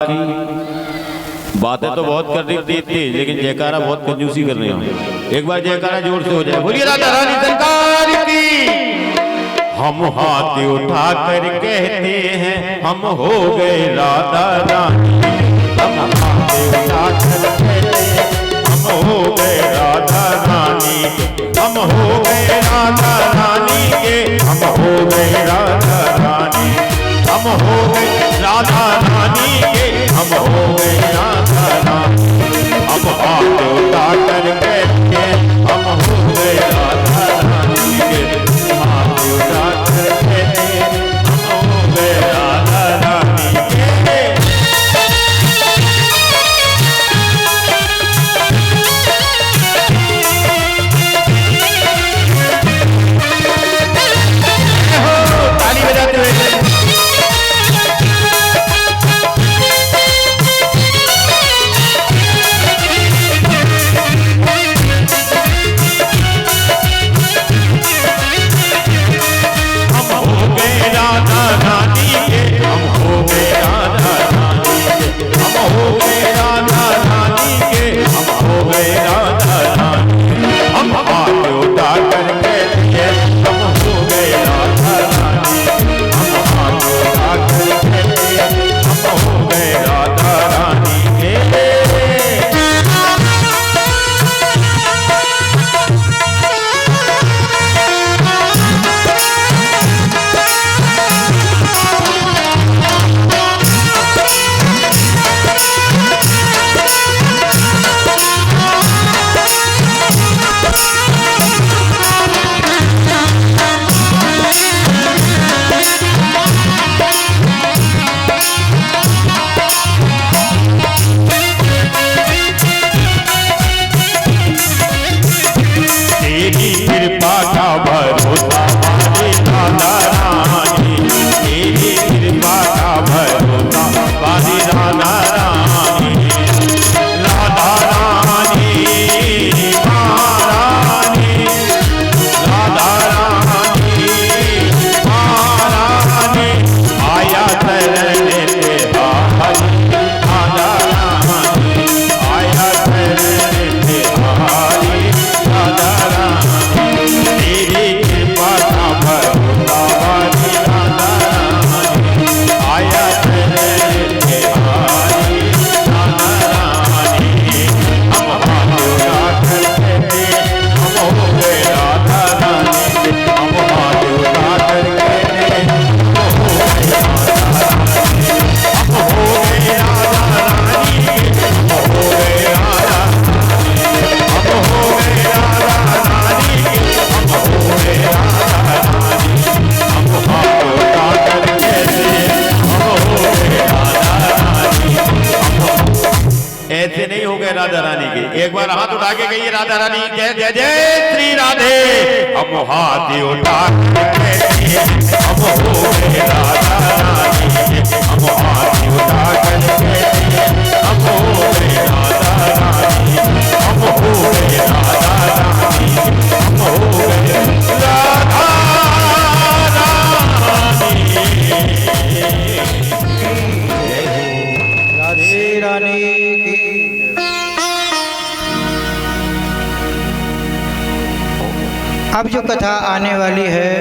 की। बातें तो बहुत कर रही थी लेकिन जयकारा बहुत कंजूसी कर रही हो। एक बार जयकारा जोर से हो जाए, बोलिए राधा रानी सरकार की। हम हाथ उठा कर कहते हैं हम हो गए राधा रानी। हम हाथ उठा कर कहते हैं हम हो गए राधा रानी। हम हो गए राधा रानी के, हम हो गए राधा रानी। हम हो गए राधा रानी के, हम हो गए राधा रानी। हम हाथ उठा कर कहते हैं हम हो गए राधा रानी के। हाथ उठा कर कहते हैं हम हो गए राधा रानी के। ताली बजाते हुए राधा रानी की। एक बार हाथ उठा के कहिए राधा रानी जय जय जय श्री राधे। हम हाथ उठा के हम हो गए राधा रानी। हम हाथ उठा के हम हो गए राधा रानी। हम हो गए राधा रानी। हम हो गए राधा राधे रानी की। अब जो कथा आने वाली है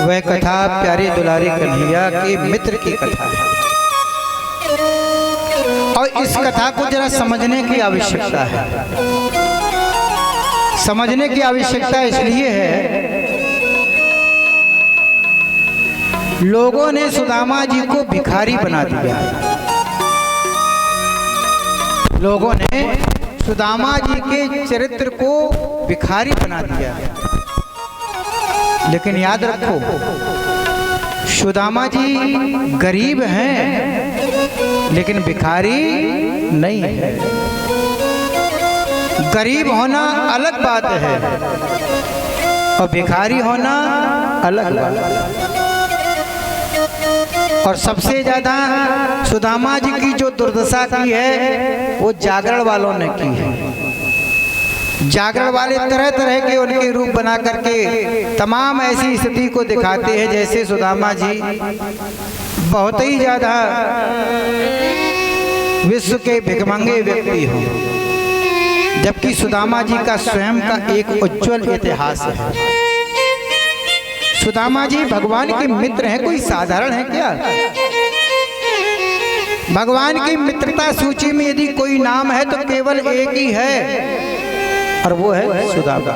वह कथा प्यारे दुलारी कन्हैया के मित्र की कथा है और इस कथा को जरा समझने की आवश्यकता है। समझने की आवश्यकता इसलिए है, लोगों ने सुदामा जी को भिखारी बना दिया। लोगों ने सुदामा जी के चरित्र को भिखारी बना दिया। लेकिन याद रखो, सुदामा जी गरीब हैं लेकिन भिखारी नहीं है। गरीब होना अलग बात है और भिखारी होना अलग बात है। और सबसे ज्यादा सुदामा जी की जो दुर्दशा की है वो जागरण वालों ने की है। जागरण वाले तरह तरह के उनके रूप बना करके तमाम ऐसी स्थिति को दिखाते हैं जैसे सुदामा जी बहुत ही ज्यादा विश्व के भिखमंगे व्यक्ति हों, जबकि सुदामा जी का स्वयं का एक उज्जवल इतिहास है। सुदामा जी भगवान के मित्र हैं, कोई साधारण है क्या? भगवान की मित्रता सूची में यदि कोई नाम है तो केवल एक ही है, और वो है सुदामा।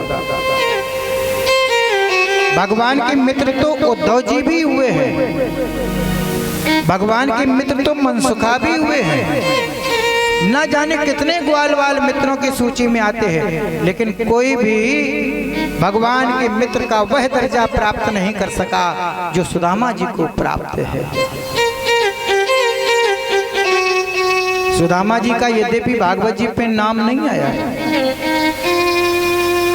भगवान के मित्र तो उद्धव जी भी हुए हैं, भगवान के मित्र तो मनसुखा भी हुए हैं, न जाने कितने ग्वालवाल मित्रों की सूची में आते हैं, लेकिन कोई भी भगवान के मित्र का वह दर्जा प्राप्त नहीं कर सका जो सुदामा जी को प्राप्त है। सुदामा जी का यद्यपि भागवत जी पे नाम नहीं आया है,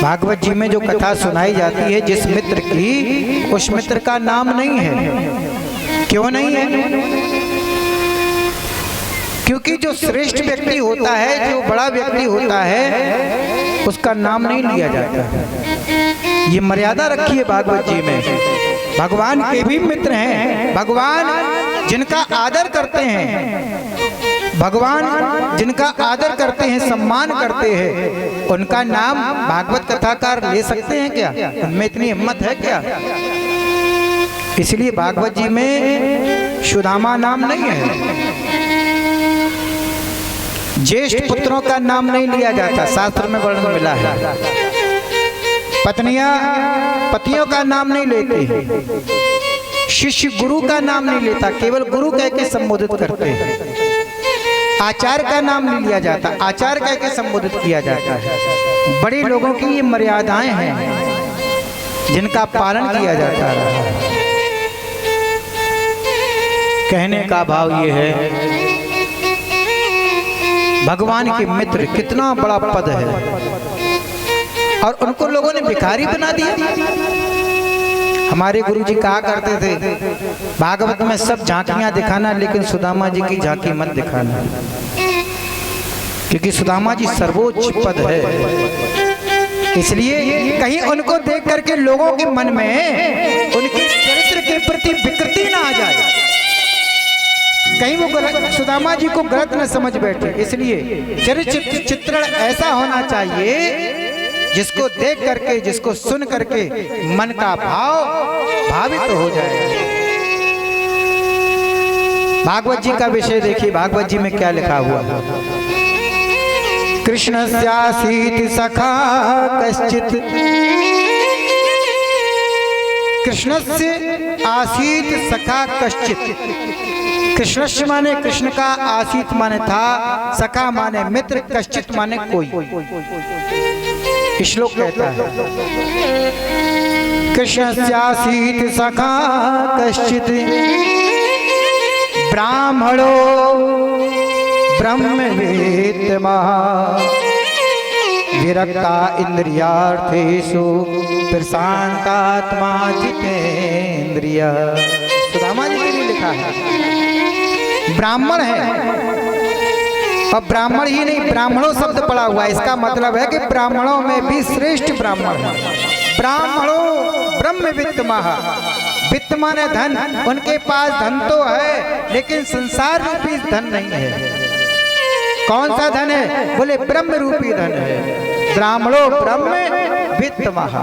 भागवत जी में जो कथा सुनाई जाती है जिस मित्र की, उस मित्र का नाम नहीं है। क्यों नहीं है? क्योंकि जो श्रेष्ठ व्यक्ति होता है, जो बड़ा व्यक्ति होता है, उसका नाम नहीं लिया जाता है। ये मर्यादा रखी है भागवत जी में। भगवान के भी मित्र हैं, भगवान जिनका आदर करते हैं, भगवान जिनका आदर करते हैं, सम्मान करते हैं, उनका नाम भागवत कथाकार ले सकते हैं क्या? उनमें इतनी हिम्मत है क्या? इसलिए भागवत जी में सुदामा नाम नहीं है। ज्येष्ठ पुत्रों का नाम नहीं लिया जाता, शास्त्र में वर्णन मिला है। पतियों का नाम नहीं लेते, शिष्य गुरु का नाम नहीं लेता, केवल गुरु कह के संबोधित करते हैं। आचार्य का नाम नहीं लिया जाता, आचार्य कह के संबोधित किया जाता है। बड़े लोगों की ये मर्यादाएं हैं जिनका पालन किया जाता है। कहने का भाव ये है, भगवान के मित्र कितना बड़ा पद है, और उनको लोगों ने भिखारी बना दिया। हमारे गुरुजी कहा करते थे, भागवत में सब झांकियां दिखाना, लेकिन सुदामा जी की झांकी मत दिखाना, क्योंकि सुदामा जी सर्वोच्च पद है। इसलिए कहीं उनको देख करके लोगों के मन में उनके चरित्र के प्रति विकृति ना आ जाए, कहीं वो सुदामा जी को गलत न समझ बैठे। इसलिए चरित्र चित्रण ऐसा होना चाहिए जिसको देख करके, जिसको सुन करके मन का भाव भावित हो जाए। भागवत जी का विषय देखिए, भागवत जी में क्या लिखा हुआ है। कृष्णस्यासीत सखा कश्चित्, कृष्णस्य आसीत सखा कश्चित्। कृष्णस्य माने कृष्ण का, आसीत माने था, सखा माने मित्र, कश्चित् माने कोई। श्लोक कहता है, कृष्णस्यासीत सखा कश्चित् ब्राह्मणो ब्रह्मवेत्तमः विरक्ता इंद्रियार्थेषु प्रशांतात्मा जितेन्द्रिय। सुदामा जी के लिए लिखा है। ब्राह्मण है, और ब्राह्मण ही नहीं, ब्राह्मणों शब्द पड़ा हुआ है। इसका मतलब है कि ब्राह्मणों में भी श्रेष्ठ ब्राह्मण है। ब्राह्मणों ब्रह्मवित्तमः, वित्त माने धन, उनके पास धन तो है लेकिन संसार रूपी धन नहीं है। कौन सा धन है? बोले ब्रह्म रूपी धन है। ब्राह्मणों ब्रह्मवित्तमः,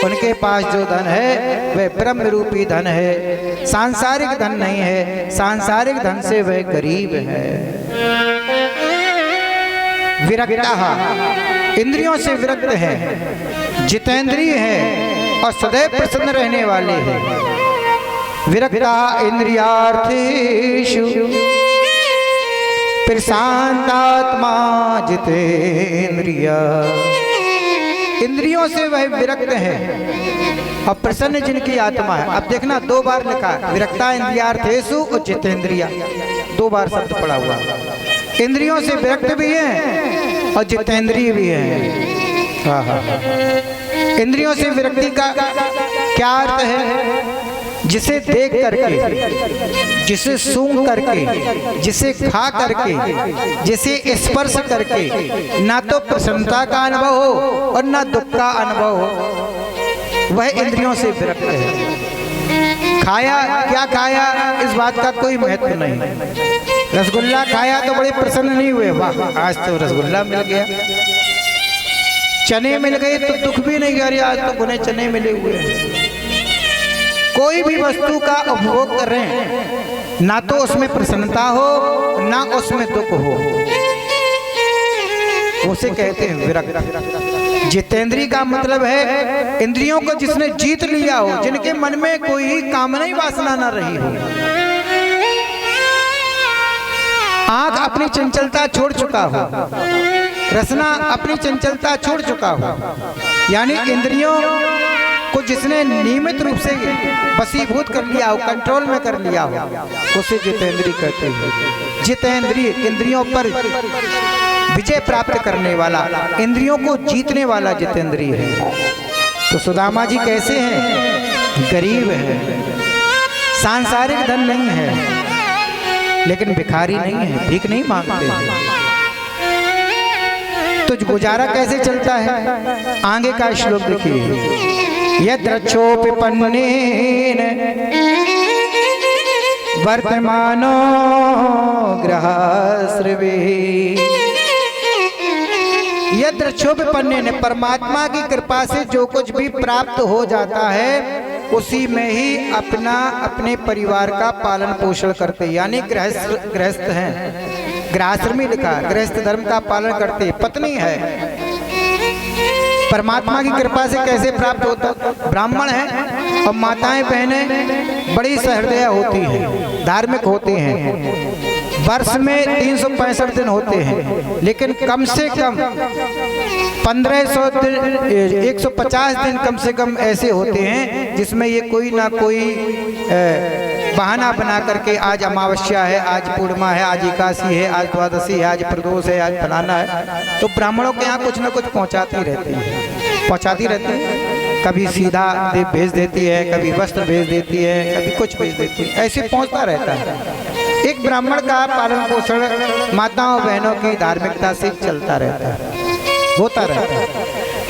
उनके पास जो धन है वह ब्रह्म रूपी धन है, सांसारिक धन नहीं है। सांसारिक धन से वह गरीब है। विरक्ता, इंद्रियों से विरक्त है, जितेंद्रिय है और सदैव प्रसन्न रहने वाले हैं। विरक्ता इंद्रियार्थेषु प्रशांतात्मा जितेंद्रिय। इंद्रियों से वह विरक्त है और प्रसन्न जिनकी आत्मा है। अब देखना, दो बार लिखा है, विरक्ता इंद्रियार्थेषु और जितेंद्रिय, दो बार शब्द पड़ा हुआ। इंद्रियों से विरक्त भी है और जितेंद्रिय भी है। इंद्रियों से विरक्ति का क्या अर्थ है? जिसे देख करके, जिसे सूंघ करके, जिसे खा करके, जिसे स्पर्श करके ना तो प्रसन्नता का अनुभव हो और ना दुख का अनुभव हो, वह इंद्रियों से विरक्त है। खाया क्या खाया इस बात का कोई महत्व नहीं। रसगुल्ला खाया तो बड़े प्रसन्न नहीं हुए, वाह आज तो रसगुल्ला मिल गया। चने मिल गए तो दुख भी नहीं, अरे आज तो बुने चने मिले हुए हैं। कोई भी वस्तु का उपभोग करें ना तो उसमें प्रसन्नता हो ना उसमें दुख हो, उसे कहते हैं विरक्त। जितेंद्रिय का मतलब है इंद्रियों को जिसने जीत लिया हो, जिनके मन में कोई कामना वासना ना रही हो। आंख अपनी चंचलता छोड़ चुका हो, रसना अपनी चंचलता छोड़ चुका हो, यानी इंद्रियों को जिसने नियमित रूप से वशीभूत कर लिया हो, कंट्रोल में कर लिया हो, उसे जितेंद्रिय कहते हैं। जितेंद्रिय इंद्रियों पर विजय प्राप्त करने वाला, इंद्रियों को जीतने वाला जितेंद्रिय है। तो सुदामा जी कैसे हैं? गरीब है, सांसारिक धन नहीं है, लेकिन भिखारी नहीं है, भीख नहीं मांगते हैं। तो गुजारा कैसे चलता है? आगे का श्लोक देखिए। यद्रक्षोपिपन्नेन वर्तमानो ग्रहाश्रवे। यद्रक्षोपिपन्नेन परमात्मा की कृपा से जो कुछ भी प्राप्त हो जाता है उसी में ही अपने परिवार का पालन पोषण करते, यानी गृहस्थ हैं। गृहस्थी लिखा, गृहस्थ धर्म का पालन करते, पत्नी है। परमात्मा की कृपा से कैसे प्राप्त होता? ब्राह्मण है और माताएं बहनें बड़ी सहृदय होती हैं, धार्मिक होती हैं। वर्ष में 365 दिन होते हैं, लेकिन कम से कम 1500 दिन, 150 दिन कम से कम ऐसे होते हैं जिसमें ये कोई ना कोई बहाना बना करके आज अमावस्या है, आज पूर्णिमा है, आज एकादशी है, आज द्वादशी है, आज प्रदोष है, आज फलाना है। तो ब्राह्मणों के यहाँ कुछ ना कुछ पहुँचाती रहती है। कभी सीधा भेज देती है, कभी वस्त्र भेज देती है, कभी कुछ भेज देती है, ऐसे पहुँचता रहता है। एक ब्राह्मण का पालन पोषण माताओं बहनों की धार्मिकता से चलता रहता है, होता रहता है।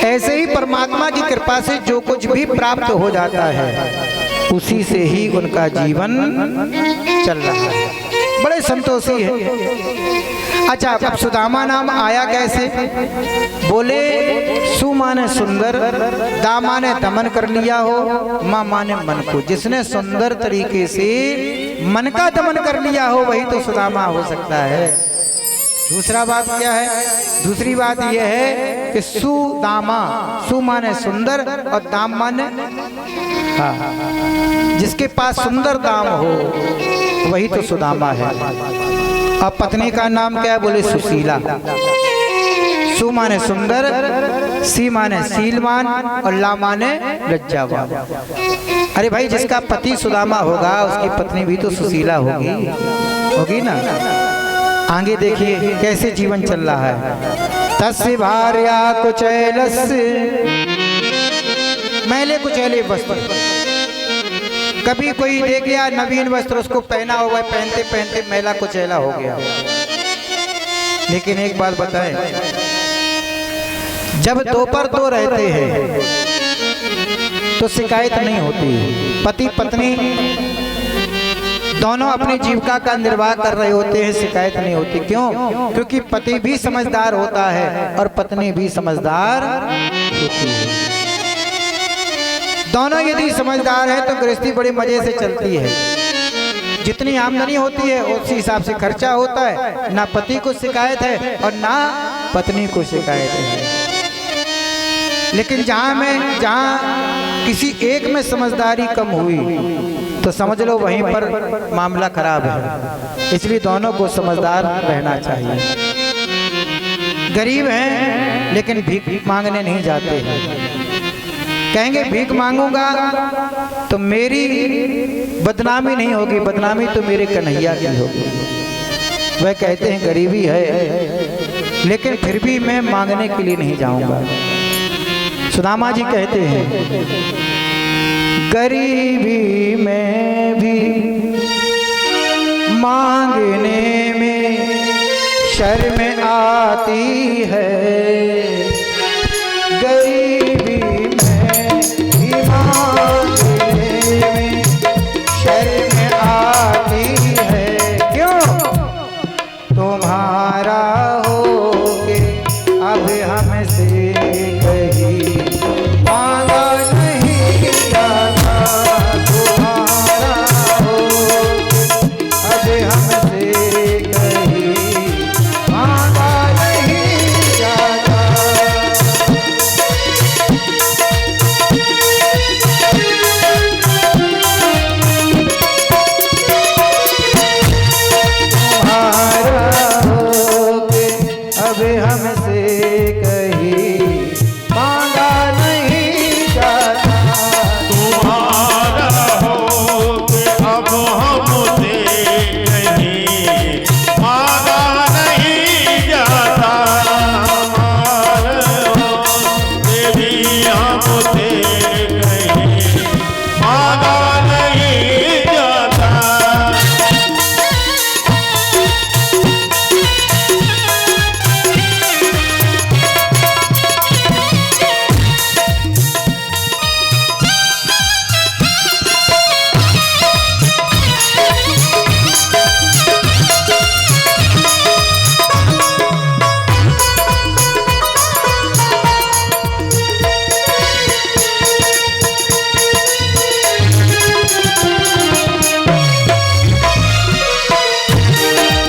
ऐसे ही परमात्मा की कृपा से जो कुछ भी प्राप्त हो जाता है उसी से ही उनका जीवन चल रहा है, बड़े संतोषी है। अच्छा, अब सुदामा नाम आया कैसे? बोले सु माने सुंदर, दा माने दमन कर लिया हो, माँ माने मन को। जिसने सुंदर तरीके से मन का दमन कर लिया हो वही तो सुदामा हो सकता है। दूसरा बात क्या है? दूसरी बात यह है कि सुदामा, सु माने सुंदर और दाम माने, हाँ, जिसके पास सुंदर दाम हो वही तो सुदामा है। अब पत्नी का नाम क्या है? बोले सुशीला। सु माने सुंदर, सी माने शीलवान और ला माने लज्जावान। अरे भाई, जिसका पति सुदामा होगा उसकी पत्नी भी तो सुशीला होगी ना। आगे देखिए कैसे जीवन चल रहा है। तस्य भार्या कुचैलस्य, मैले कुचैले वस्त्र। कभी कोई देख गया नवीन वस्त्र, उसको पहना हुआ, पहनते पहनते मैला कुचैला हो गया। लेकिन एक बात बताएं, जब दो पर दो रहते हैं तो शिकायत नहीं होती। पति पत्नी दोनों अपनी जीविका का निर्वाह कर रहे होते हैं, शिकायत नहीं होती। क्यों? क्योंकि पति भी समझदार होता है और पत्नी भी समझदार होती है। दोनों यदि समझदार है तो गृहस्थी बड़े मजे से चलती है। जितनी आमदनी होती है उसी हिसाब से खर्चा होता है। ना पति को शिकायत है और ना पत्नी को शिकायत है। लेकिन जहाँ किसी एक में समझदारी कम हुई तो समझ लो वहीं पर मामला खराब है। इसलिए दोनों को समझदार रहना चाहिए। गरीब हैं लेकिन भीख मांगने नहीं जाते हैं। कहेंगे भीख मांगूंगा तो मेरी बदनामी नहीं होगी, बदनामी तो मेरे कन्हैया की होगी। वह कहते हैं गरीबी है लेकिन फिर भी मैं मांगने के लिए नहीं जाऊंगा। सुदामा जी कहते हैं गरीबी में भी मांगने में शर्म आती है। गरीबी में भी मांगने में तुम्हारा हो के अब हमसे कहीं मांगा नहीं जाता। तुम्हारा हो के अब हमसे कहीं मांगा नहीं जाता। अब हमसे कहीं मांगा नहीं जाता। तुम्हारा हो के अब हमसे कहीं मांगा नहीं जाता। हमारा हो देवी हमसे कहीं मांगा नहीं जाता।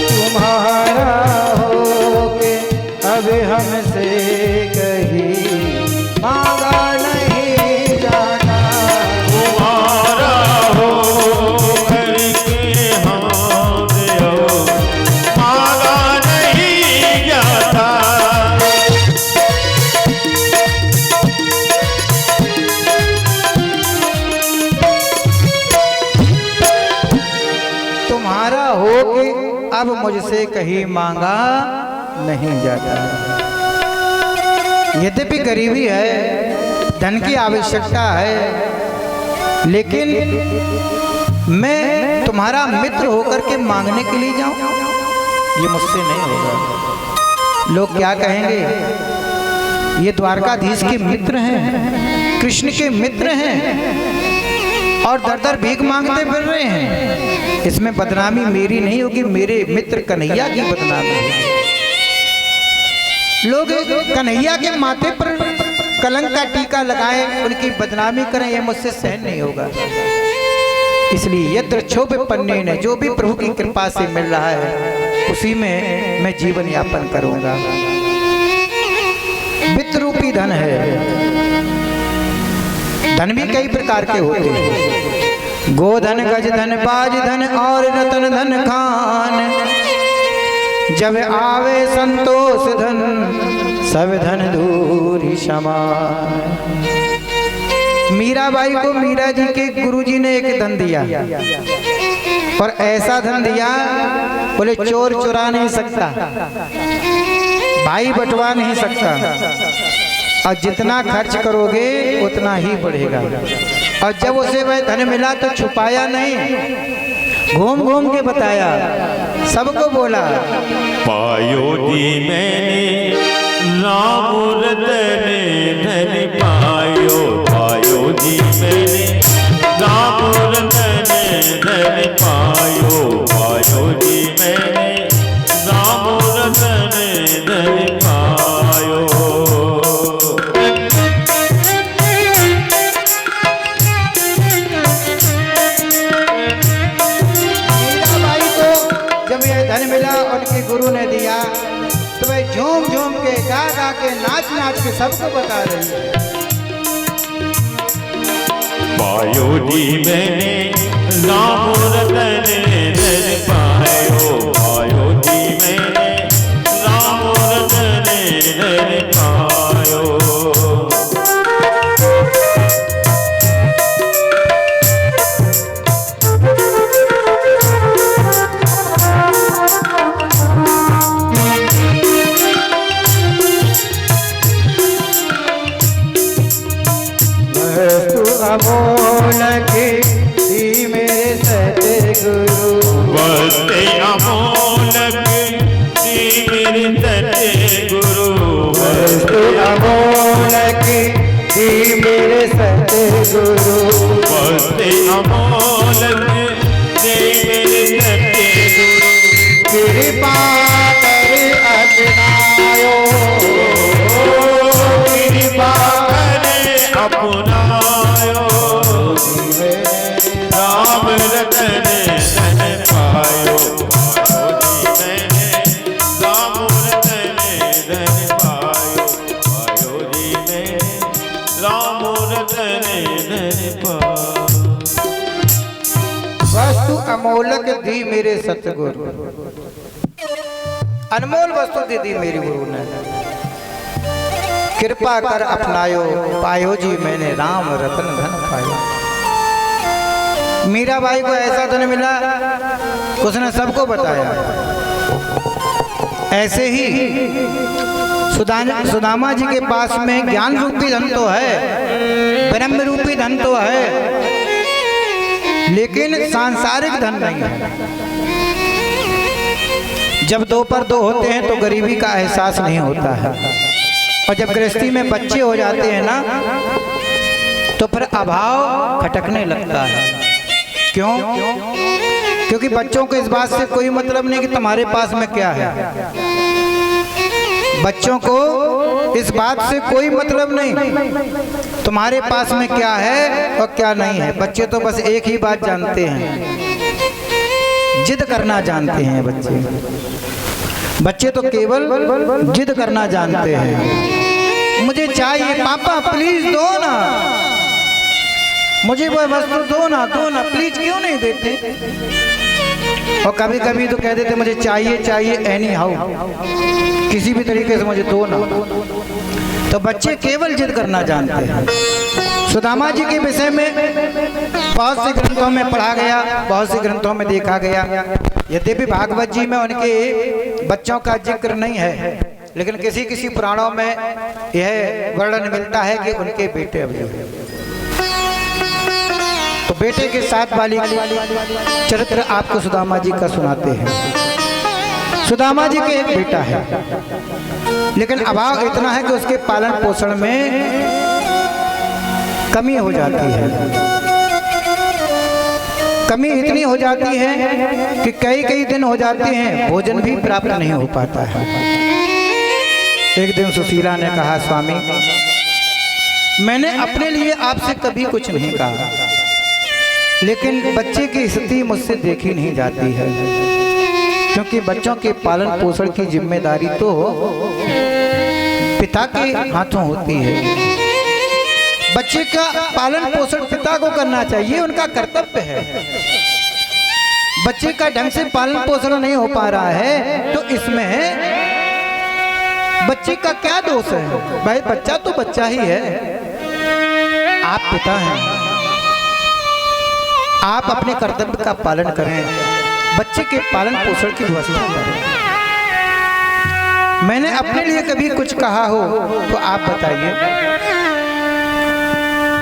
तुम्हारा हो के अब हमसे कहीं मांगा नहीं जाता। तुम्हारा हो करके हमसे हो मांगा नहीं जाता। तुम्हारा हो के अब मुझसे कहीं मांगा नहीं जाता। यद्यपि गरीबी है, धन की आवश्यकता है, लेकिन मैं तुम्हारा मित्र होकर के मांगने के लिए जाऊं, ये मुझसे नहीं होगा। लोग क्या कहेंगे, ये द्वारकाधीश के मित्र हैं, कृष्ण के मित्र हैं और दर दर भीख मांगते फिर रहे हैं। इसमें बदनामी मेरी नहीं होगी, मेरे मित्र कन्हैया की बदनामी है। लोग कन्हैया के माथे पर कलंक का टीका लगाएं, उनकी बदनामी करें, ये मुझसे सहन नहीं होगा। इसलिए यत्र क्षोभ पन्ने ने, जो भी प्रभु की कृपा से मिल रहा है उसी में मैं जीवन यापन करूंगा। वित्त रूपी धन है। धन भी कई प्रकार के होते हैं, गोधन, गजधन, बाजधन और रतन धन खान। जब आवे संतोष धन, सब धन दूरी समान। मीराबाई को मीरा जी के गुरुजी ने एक धन दिया, और ऐसा धन दिया बोले चोर चुरा नहीं सकता, भाई बंटवा नहीं सकता, और जितना खर्च करोगे उतना ही बढ़ेगा। और जब उसे वह धन मिला तो छुपाया नहीं, घूम घूम के बताया, सबको बोला, पायो जी मैंने राम रतन धन पायो। पायो जी मैंने राम रतन धन पायो। पायो जी मैंने राम रतन धन पायो। धन मिला उनके गुरु ने दिया तो वह झूम झूम के गा गा के नाच नाच के सबको बता रही है। पायो जी मैंने राम रतन धन पायो। पायो जी मैंने राम रतन धन पायो। अमोल की दी मेरे सतगुरु। वस्ते अमोल की दी मेरे सतगुरु। वस्तु अमोल की दी मेरे सतगुरु। वस्ते अमोल की दी मेरे सतगुरु। कृपा अमोलक दी मेरे सतगुरु, अनमोल वस्तु दे दी मेरी गुरु ने, कृपा कर अपनायो पायो जी मैंने राम रतन धन पायो। मीराबाई को ऐसा धन मिला उसने सबको बताया। ऐसे ही सुदामा जी के पास में ज्ञान रूपी धन तो है, ब्रह्म रूपी धन तो है, लेकिन सांसारिक धन नहीं है। जब दो पर दो होते हैं तो गरीबी का एहसास नहीं होता है, और जब गृहस्थी में बच्चे हो जाते हैं ना तो फिर अभाव खटकने लगता है। क्यों? क्योंकि बच्चों को इस बात से कोई मतलब नहीं कि तुम्हारे पास में क्या है। बच्चों को इस बात से कोई मतलब नहीं तुम्हारे पास में क्या है और क्या नहीं है। बच्चे तो बस एक ही बात जानते हैं, जिद करना जानते हैं। बच्चे तो केवल जिद करना जानते हैं। मुझे चाहिए पापा, प्लीज दो ना, मुझे वो वस्तु दो ना प्लीज, क्यों नहीं देते? और कभी कभी तो कह देते मुझे चाहिए चाहिए एनी हाउ, किसी भी तरीके से मुझे दो ना। तो बच्चे केवल जिद करना जानते हैं। सुदामा जी के विषय में बहुत से ग्रंथों में पढ़ा गया, बहुत से ग्रंथों में देखा गया। यद्यपि भागवत जी में उनके बच्चों का जिक्र नहीं है, लेकिन किसी किसी पुराणों में यह वर्णन मिलता है कि उनके बेटे भी हैं। तो बेटे के साथ वाली चरित्र आपको सुदामा जी का सुनाते हैं। सुदामा जी के एक बेटा है, लेकिन अभाव इतना है कि उसके पालन पोषण में कमी हो जाती है। कमी इतनी हो जाती है कि कई दिन हो जाते हैं भोजन भी प्राप्त नहीं हो पाता है। एक दिन सुशीला ने कहा, स्वामी मैंने अपने लिए आपसे कभी कुछ नहीं कहा, लेकिन बच्चे की स्थिति मुझसे देखी नहीं जाती है, क्योंकि बच्चों के पालन पोषण की जिम्मेदारी तो पिता के हाथों होती है। बच्चे का पालन पोषण पिता को करना चाहिए, उनका कर्तव्य है। बच्चे का ढंग से पालन पोषण नहीं हो पा रहा है तो इसमें बच्चे का क्या दोष है? भाई बच्चा तो बच्चा ही है, आप पिता हैं, आप अपने कर्तव्य का पालन करें, बच्चे के पालन पोषण की व्यवस्था करें। मैंने अपने लिए कभी कुछ कहा हो तो आप बताइए।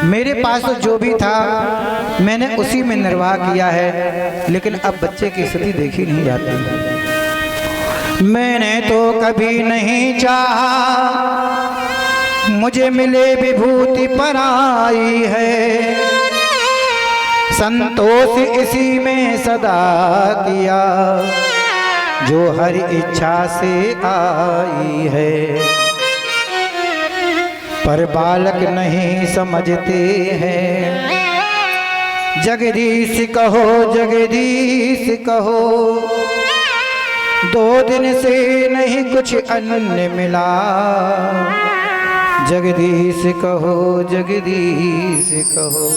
मेरे पास तो जो भी था मैंने उसी में निर्वाह किया है, लेकिन अब बच्चे की स्थिति देखी नहीं जाती। मैंने तो कभी नहीं चाहा मुझे मिले विभूति पराई है, संतोष इसी में सदा किया जो हर इच्छा से आई है। पर बालक नहीं समझते हैं, जगदीश कहो जगदीश कहो, 2 दिन से नहीं कुछ अन्न मिला, जगदीश कहो जगदीश कहो।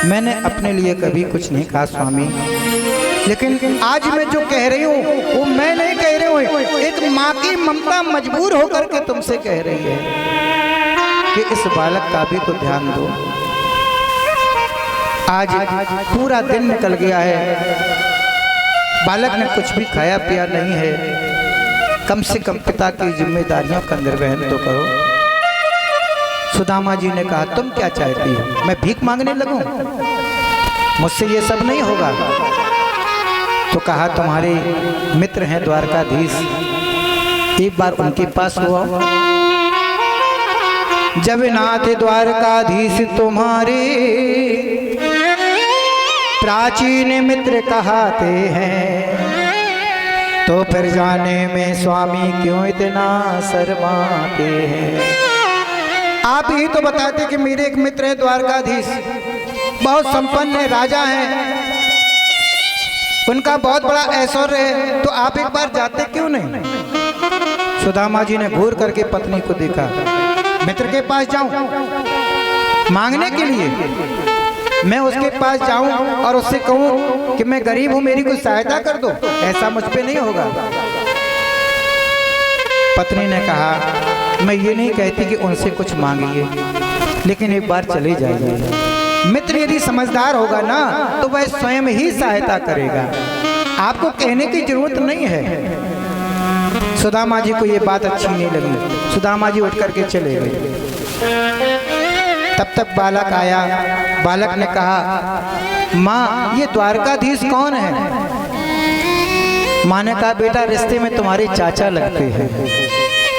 मैंने अपने लिए कभी कुछ नहीं कहा स्वामी, लेकिन आज मैं जो कह रही हूँ वो मैं नहीं कह रही हूँ, एक माँ की ममता मजबूर होकर के तुमसे कह रही है कि इस बालक का भी तो ध्यान दो। आज पूरा दिन निकल गया है, बालक ने कुछ भी खाया पिया नहीं है, कम से कम पिता की जिम्मेदारियों का निर्वहन तो करो। सुदामा जी ने कहा, तुम क्या चाहती हो, मैं भीख मांगने लगूं? मुझसे ये सब नहीं होगा। तो कहा, तुम्हारे मित्र हैं द्वारकाधीश, एक बार उनके पास हुआ। जब नाथ द्वारकाधीश तुम्हारे प्राचीन मित्र कहाते हैं, तो फिर जाने में स्वामी क्यों इतना शर्माते हैं? आप ही तो बताते कि मेरे एक मित्र है द्वारकाधीश, बहुत संपन्न है, राजा हैं, उनका बहुत बड़ा ऐश्वर्य है, तो आप एक बार जाते क्यों नहीं? सुदामा जी ने घूर करके पत्नी को देखा, मित्र के पास जाऊं मांगने के लिए? मैं उसके पास जाऊं और उससे कहूं कि मैं गरीब हूं, मेरी कुछ सहायता कर दो, ऐसा मुझ पे नहीं होगा। पत्नी ने कहा मैं ये नहीं कहती कि उनसे कुछ मांगिए, लेकिन एक बार चले जाइए। मित्र यदि समझदार होगा ना तो वह स्वयं ही सहायता करेगा, आपको कहने की जरूरत नहीं है। सुदामा जी को ये बात अच्छी नहीं लगी, सुदामा जी उठ करके चले गए। तब तक बालक आया, बालक ने कहा माँ ये द्वारकाधीश कौन है? माँ ने कहा बेटा रिश्ते में तुम्हारे चाचा लगते हैं।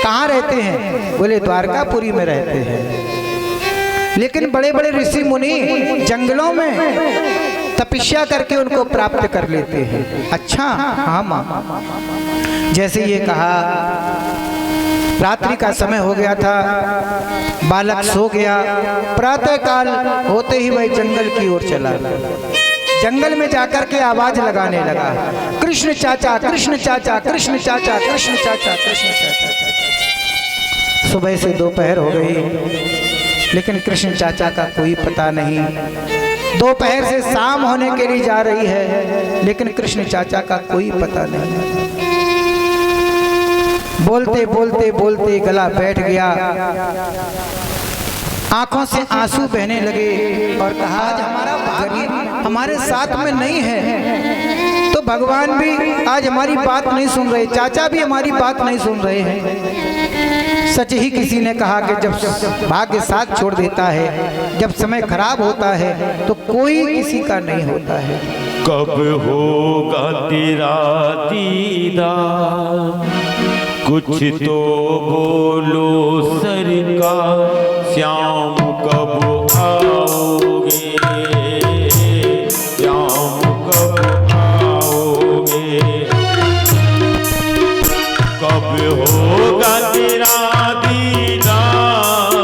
कहाँ रहते हैं? बोले द्वारकापुरी में रहते हैं। लेकिन बड़े बड़े ऋषि मुनि जंगलों में तपस्या करके उनको प्राप्त कर लेते हैं। अच्छा हाँ माँ। जैसे ये कहा, रात्रि का समय हो गया था, बालक सो गया। प्रातः काल होते ही वह जंगल की ओर चला। जंगल में जाकर के आवाज लगाने लगा, कृष्ण चाचा, कृष्ण चाचा, कृष्ण चाचा, कृष्ण चाचा, कृष्ण चाचा। सुबह से दोपहर हो गई, लेकिन कृष्ण चाचा का कोई पता नहीं। दोपहर से शाम होने के लिए जा रही है, लेकिन कृष्ण चाचा का कोई पता नहीं। बोलते बोलते बोलते गला बैठ गया, आंखों से आंसू बहने लगे और कहा आज हमारा भाग्य हमारे साथ में नहीं है, तो भगवान भी आज हमारी बात नहीं सुन रहे, चाचा भी हमारी बात नहीं सुन रहे हैं। सच ही किसी ने कहा कि जब भाग्य साथ छोड़ देता है, जब समय खराब होता है तो कोई किसी का नहीं होता है। कब होगा तेरा दीदार, कुछ तो बोलो सरकार, श्याम कब आओगे, श्याम कब आओगे, कब होगा तेरा दीदार,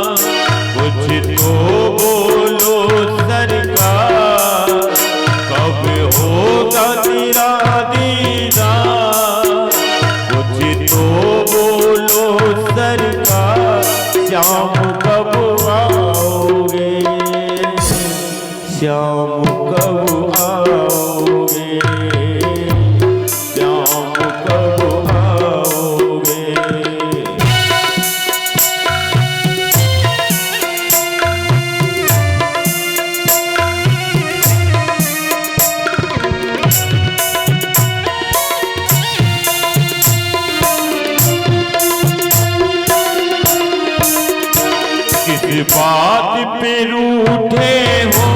कुछ तो बोलो सरकार, कब होगा तेरा दीदार, कुछ तो बोलो सरकार, श्याम कब आओगे, श्याम कब आओगे, श्याम कब आओगे। किस बात पे रूठे हो,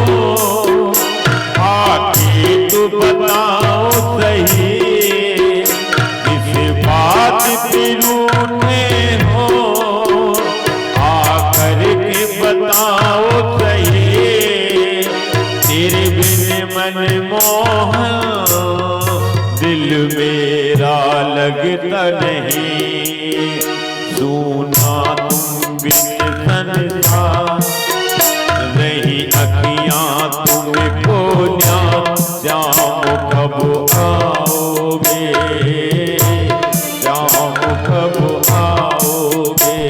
आके तो बताओ सही, किस बात पे रूठे हो, आकर के बताओ सही, तेरे बिन मन मोहन दिल मेरा लगता नहीं, सुना तुम बिन संसार, रही अखियां तुमको न्यास, श्याम कब आओगे, श्याम कब आओगे,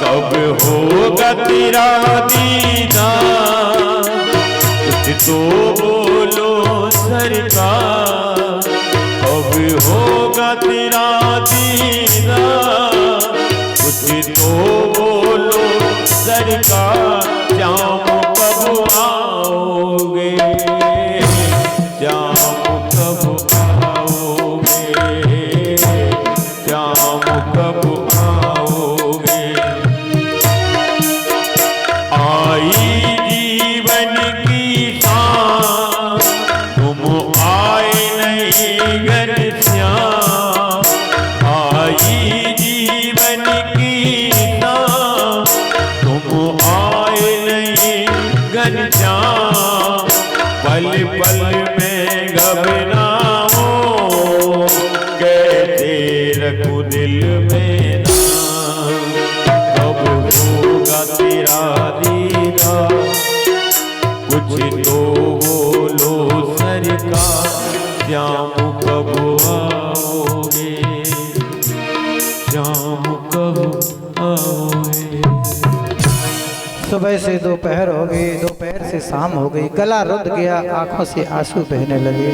कब होगा तेरा दीदार, कुछ तो बोलो सरकार, कब होगा तेरा दीदार, कुछ तो बोलो सरकार, श्याम कब आओगे, श्याम कब आओगे, श्याम कब आओगे। आई जीवन की शाम, तुम आए नहीं घनश्याम, आई जीवन की शाम, तुम आए नहीं घनश्याम, पल पल में घबराओ, कैसे रखूं दिल में नाम, कब होगा तेरा दीदार, कुछ तो बोलो सरकार, श्याम कब आओगे, श्याम कब आओगे, सुबह से दोपहर हो गई, दोपहर से शाम हो गई, गला रुध गया, आंखों से आंसू बहने लगे।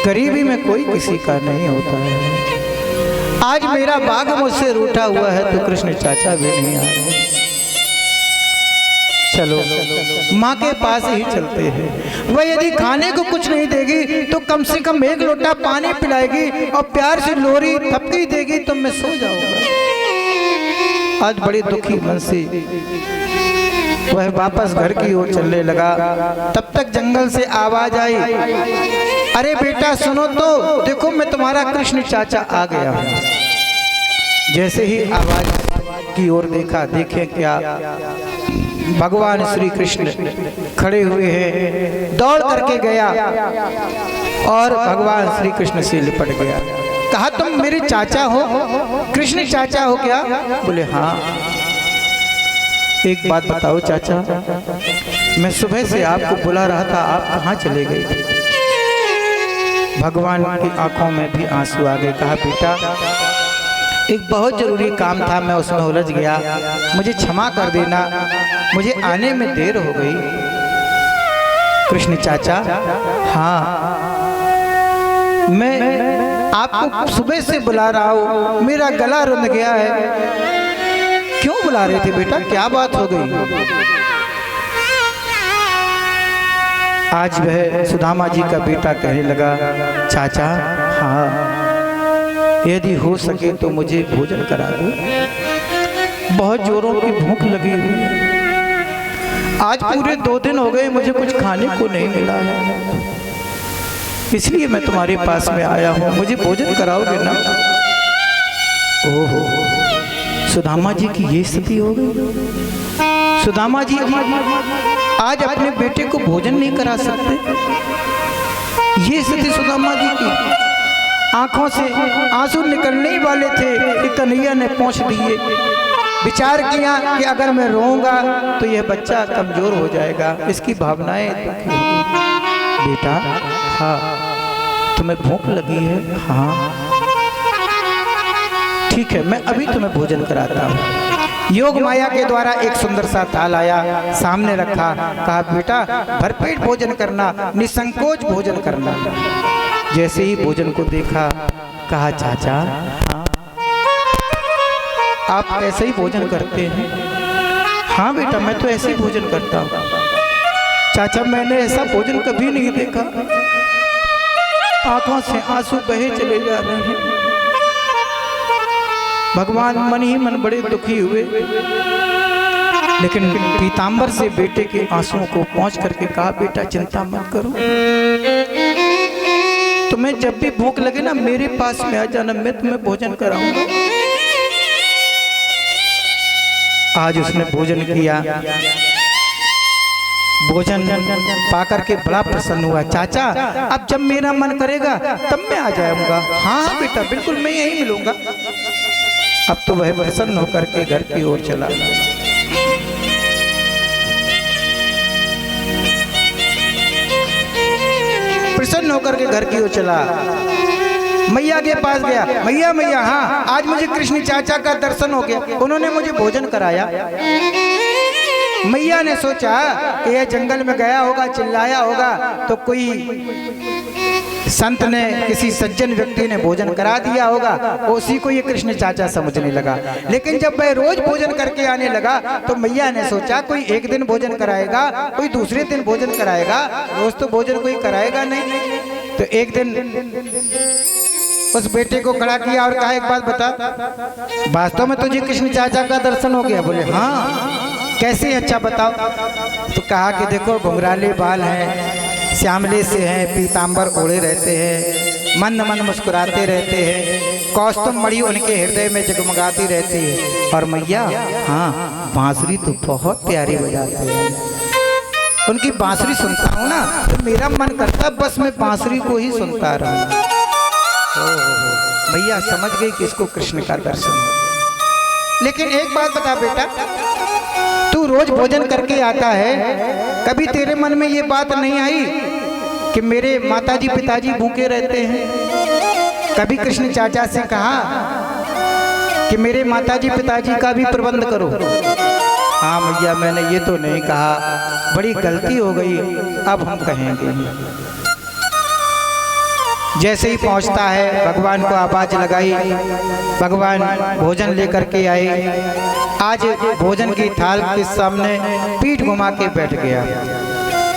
गरीबी में कोई किसी का नहीं होता है। आज मेरा बाग मुझसे रूठा हुआ है तो कृष्ण चाचा भी नहीं आ रहे। चलो माँ के पास ही चलते हैं। वह यदि खाने को कुछ नहीं देगी तो कम से कम एक लोटा पानी पिलाएगी और प्यार से लोरी थपकी देगी तो मैं सो जाऊंगा। आज बड़ी दुखी मन से वह वापस घर की ओर चलने लगा। तब तक जंगल से आवाज आई, अरे बेटा सुनो तो, देखो मैं तुम्हारा कृष्ण चाचा आ गया हूँ। जैसे ही आवाज की ओर देखा, देखे क्या, भगवान श्री कृष्ण खड़े हुए हैं। दौड़ करके गया और भगवान श्री कृष्ण से लिपट गया। कहा तुम मेरे चाचा हो, कृष्ण चाचा हो क्या? बोले हाँ। एक बात बताओ चाचा, मैं सुबह से आपको बुला रहा था, आप कहाँ चले गए थे? भगवान की आंखों में भी आंसू आ गए। कहा बेटा एक बहुत जरूरी काम था, मैं उसमें उलझ गया, मुझे क्षमा कर देना, मुझे आने में देर हो गई। कृष्ण चाचा हाँ, मैं आपको सुबह से बुला रहा हूँ, मेरा गला रुंध गया है। क्यों बुला रहे थे बेटा, क्या बात हो गई? आज वह सुदामा जी का बेटा कहने लगा, चाचा हाँ, यदि हो सके तो मुझे भोजन करा दो, बहुत जोरों की भूख लगी हुई है। आज पूरे 2 दिन हो गए मुझे कुछ खाने को नहीं मिला है, इसलिए मैं तुम्हारे पास में आया हूँ, मुझे भोजन कराओगे ना? ओहो, सुदामा जी की ये स्थिति हो गई। सुदामा जी आज अपने बेटे को भोजन नहीं करा सकते। ये स्थिति सुदामा जी की। आंखों से आंसू निकलने ही वाले थे कि कन्हैया ने पहुंच दिए। विचार किया कि अगर मैं रोऊंगा तो यह बच्चा कमजोर हो जाएगा, इसकी भावनाएं दुखी होंगी। बेटा हाँ, तुम्हें भूख लगी है? हाँ ठीक है, मैं अभी तुम्हें भोजन कराता हूँ। योग माया के द्वारा एक सुंदर सा थाल आया, सामने रखा। कहा बेटा भरपेट भोजन करना, निसंकोच भोजन करना। जैसे ही भोजन को देखा, कहा चाचा आप ऐसे ही भोजन करते हैं? हाँ बेटा मैं तो ऐसे ही भोजन करता हूँ। चाचा मैंने ऐसा भोजन कभी नहीं देखा। आंखों से आंसू बहे चले जा रहे हैं। भगवान मन ही मन बड़े दुखी हुए, लेकिन पीतांबर से बेटे के आंसुओं को पहुंच करके कहा बेटा चिंता मत करो, तुम्हें जब भी भूख लगे ना मेरे पास में आ जाना, मैं तुम्हें भोजन कराऊंगा। आज उसने भोजन किया। भोजन पाकर के बड़ा प्रसन्न हुआ। चाचा अब जब मेरा मन करेगा तब मैं आ जाऊंगा। हाँ बेटा बिल्कुल मैं यहीं मिलूंगा। अब तो वह प्रसन्न होकर के घर की ओर चला। प्रसन्न होकर के घर की ओर चला। मैया के पास गया। मैया मैया हाँ, आज मुझे कृष्ण चाचा का दर्शन हो गया, उन्होंने मुझे भोजन कराया। मैया ने सोचा कि यह जंगल में गया होगा, चिल्लाया होगा तो कोई संत ने, किसी सज्जन व्यक्ति ने भोजन करा दिया होगा, उसी को ये कृष्ण चाचा समझने लगा। लेकिन जब वह रोज भोजन करके आने लगा तो मैया ने सोचा कोई एक दिन भोजन कराएगा, कोई दूसरे दिन भोजन कराएगा, रोज तो भोजन कोई कराएगा नहीं। तो एक दिन उस बेटे को खड़ा किया और कहा एक बात बता, वास्तव में तुझे कृष्ण चाचा का दर्शन हो गया? बोले हाँ। कैसे? अच्छा बताओ। तो कहा कि देखो घुंघराले बाल हैं, श्यामले से हैं, पीतांबर ओढ़े रहते हैं, मंद मंद मुस्कुराते रहते हैं, कौस्तुभ मणि उनके हृदय में जगमगाती रहती है। और मैया हाँ, बांसुरी तो बहुत प्यारी बजाते हैं। उनकी बांसुरी सुनता हूँ ना तो मेरा मन करता बस मैं बांसुरी को ही सुनता रहूँ। भैया समझ गई कि इसको कृष्ण का दर्शन है। लेकिन एक बात बता बेटा, तू रोज भोजन करके आता है, कभी तेरे मन में ये बात नहीं आई कि मेरे माताजी पिताजी भूखे रहते हैं? कभी कृष्ण चाचा से कहा कि मेरे माताजी पिताजी का भी प्रबंध करो? हाँ मैया मैंने ये तो नहीं कहा, बड़ी गलती हो गई, अब हम कहेंगे। जैसे ही पहुंचता है भगवान को आवाज लगाई, भगवान भोजन लेकर के आए। आज भोजन की थाल के सामने पीठ घुमा के बैठ गया।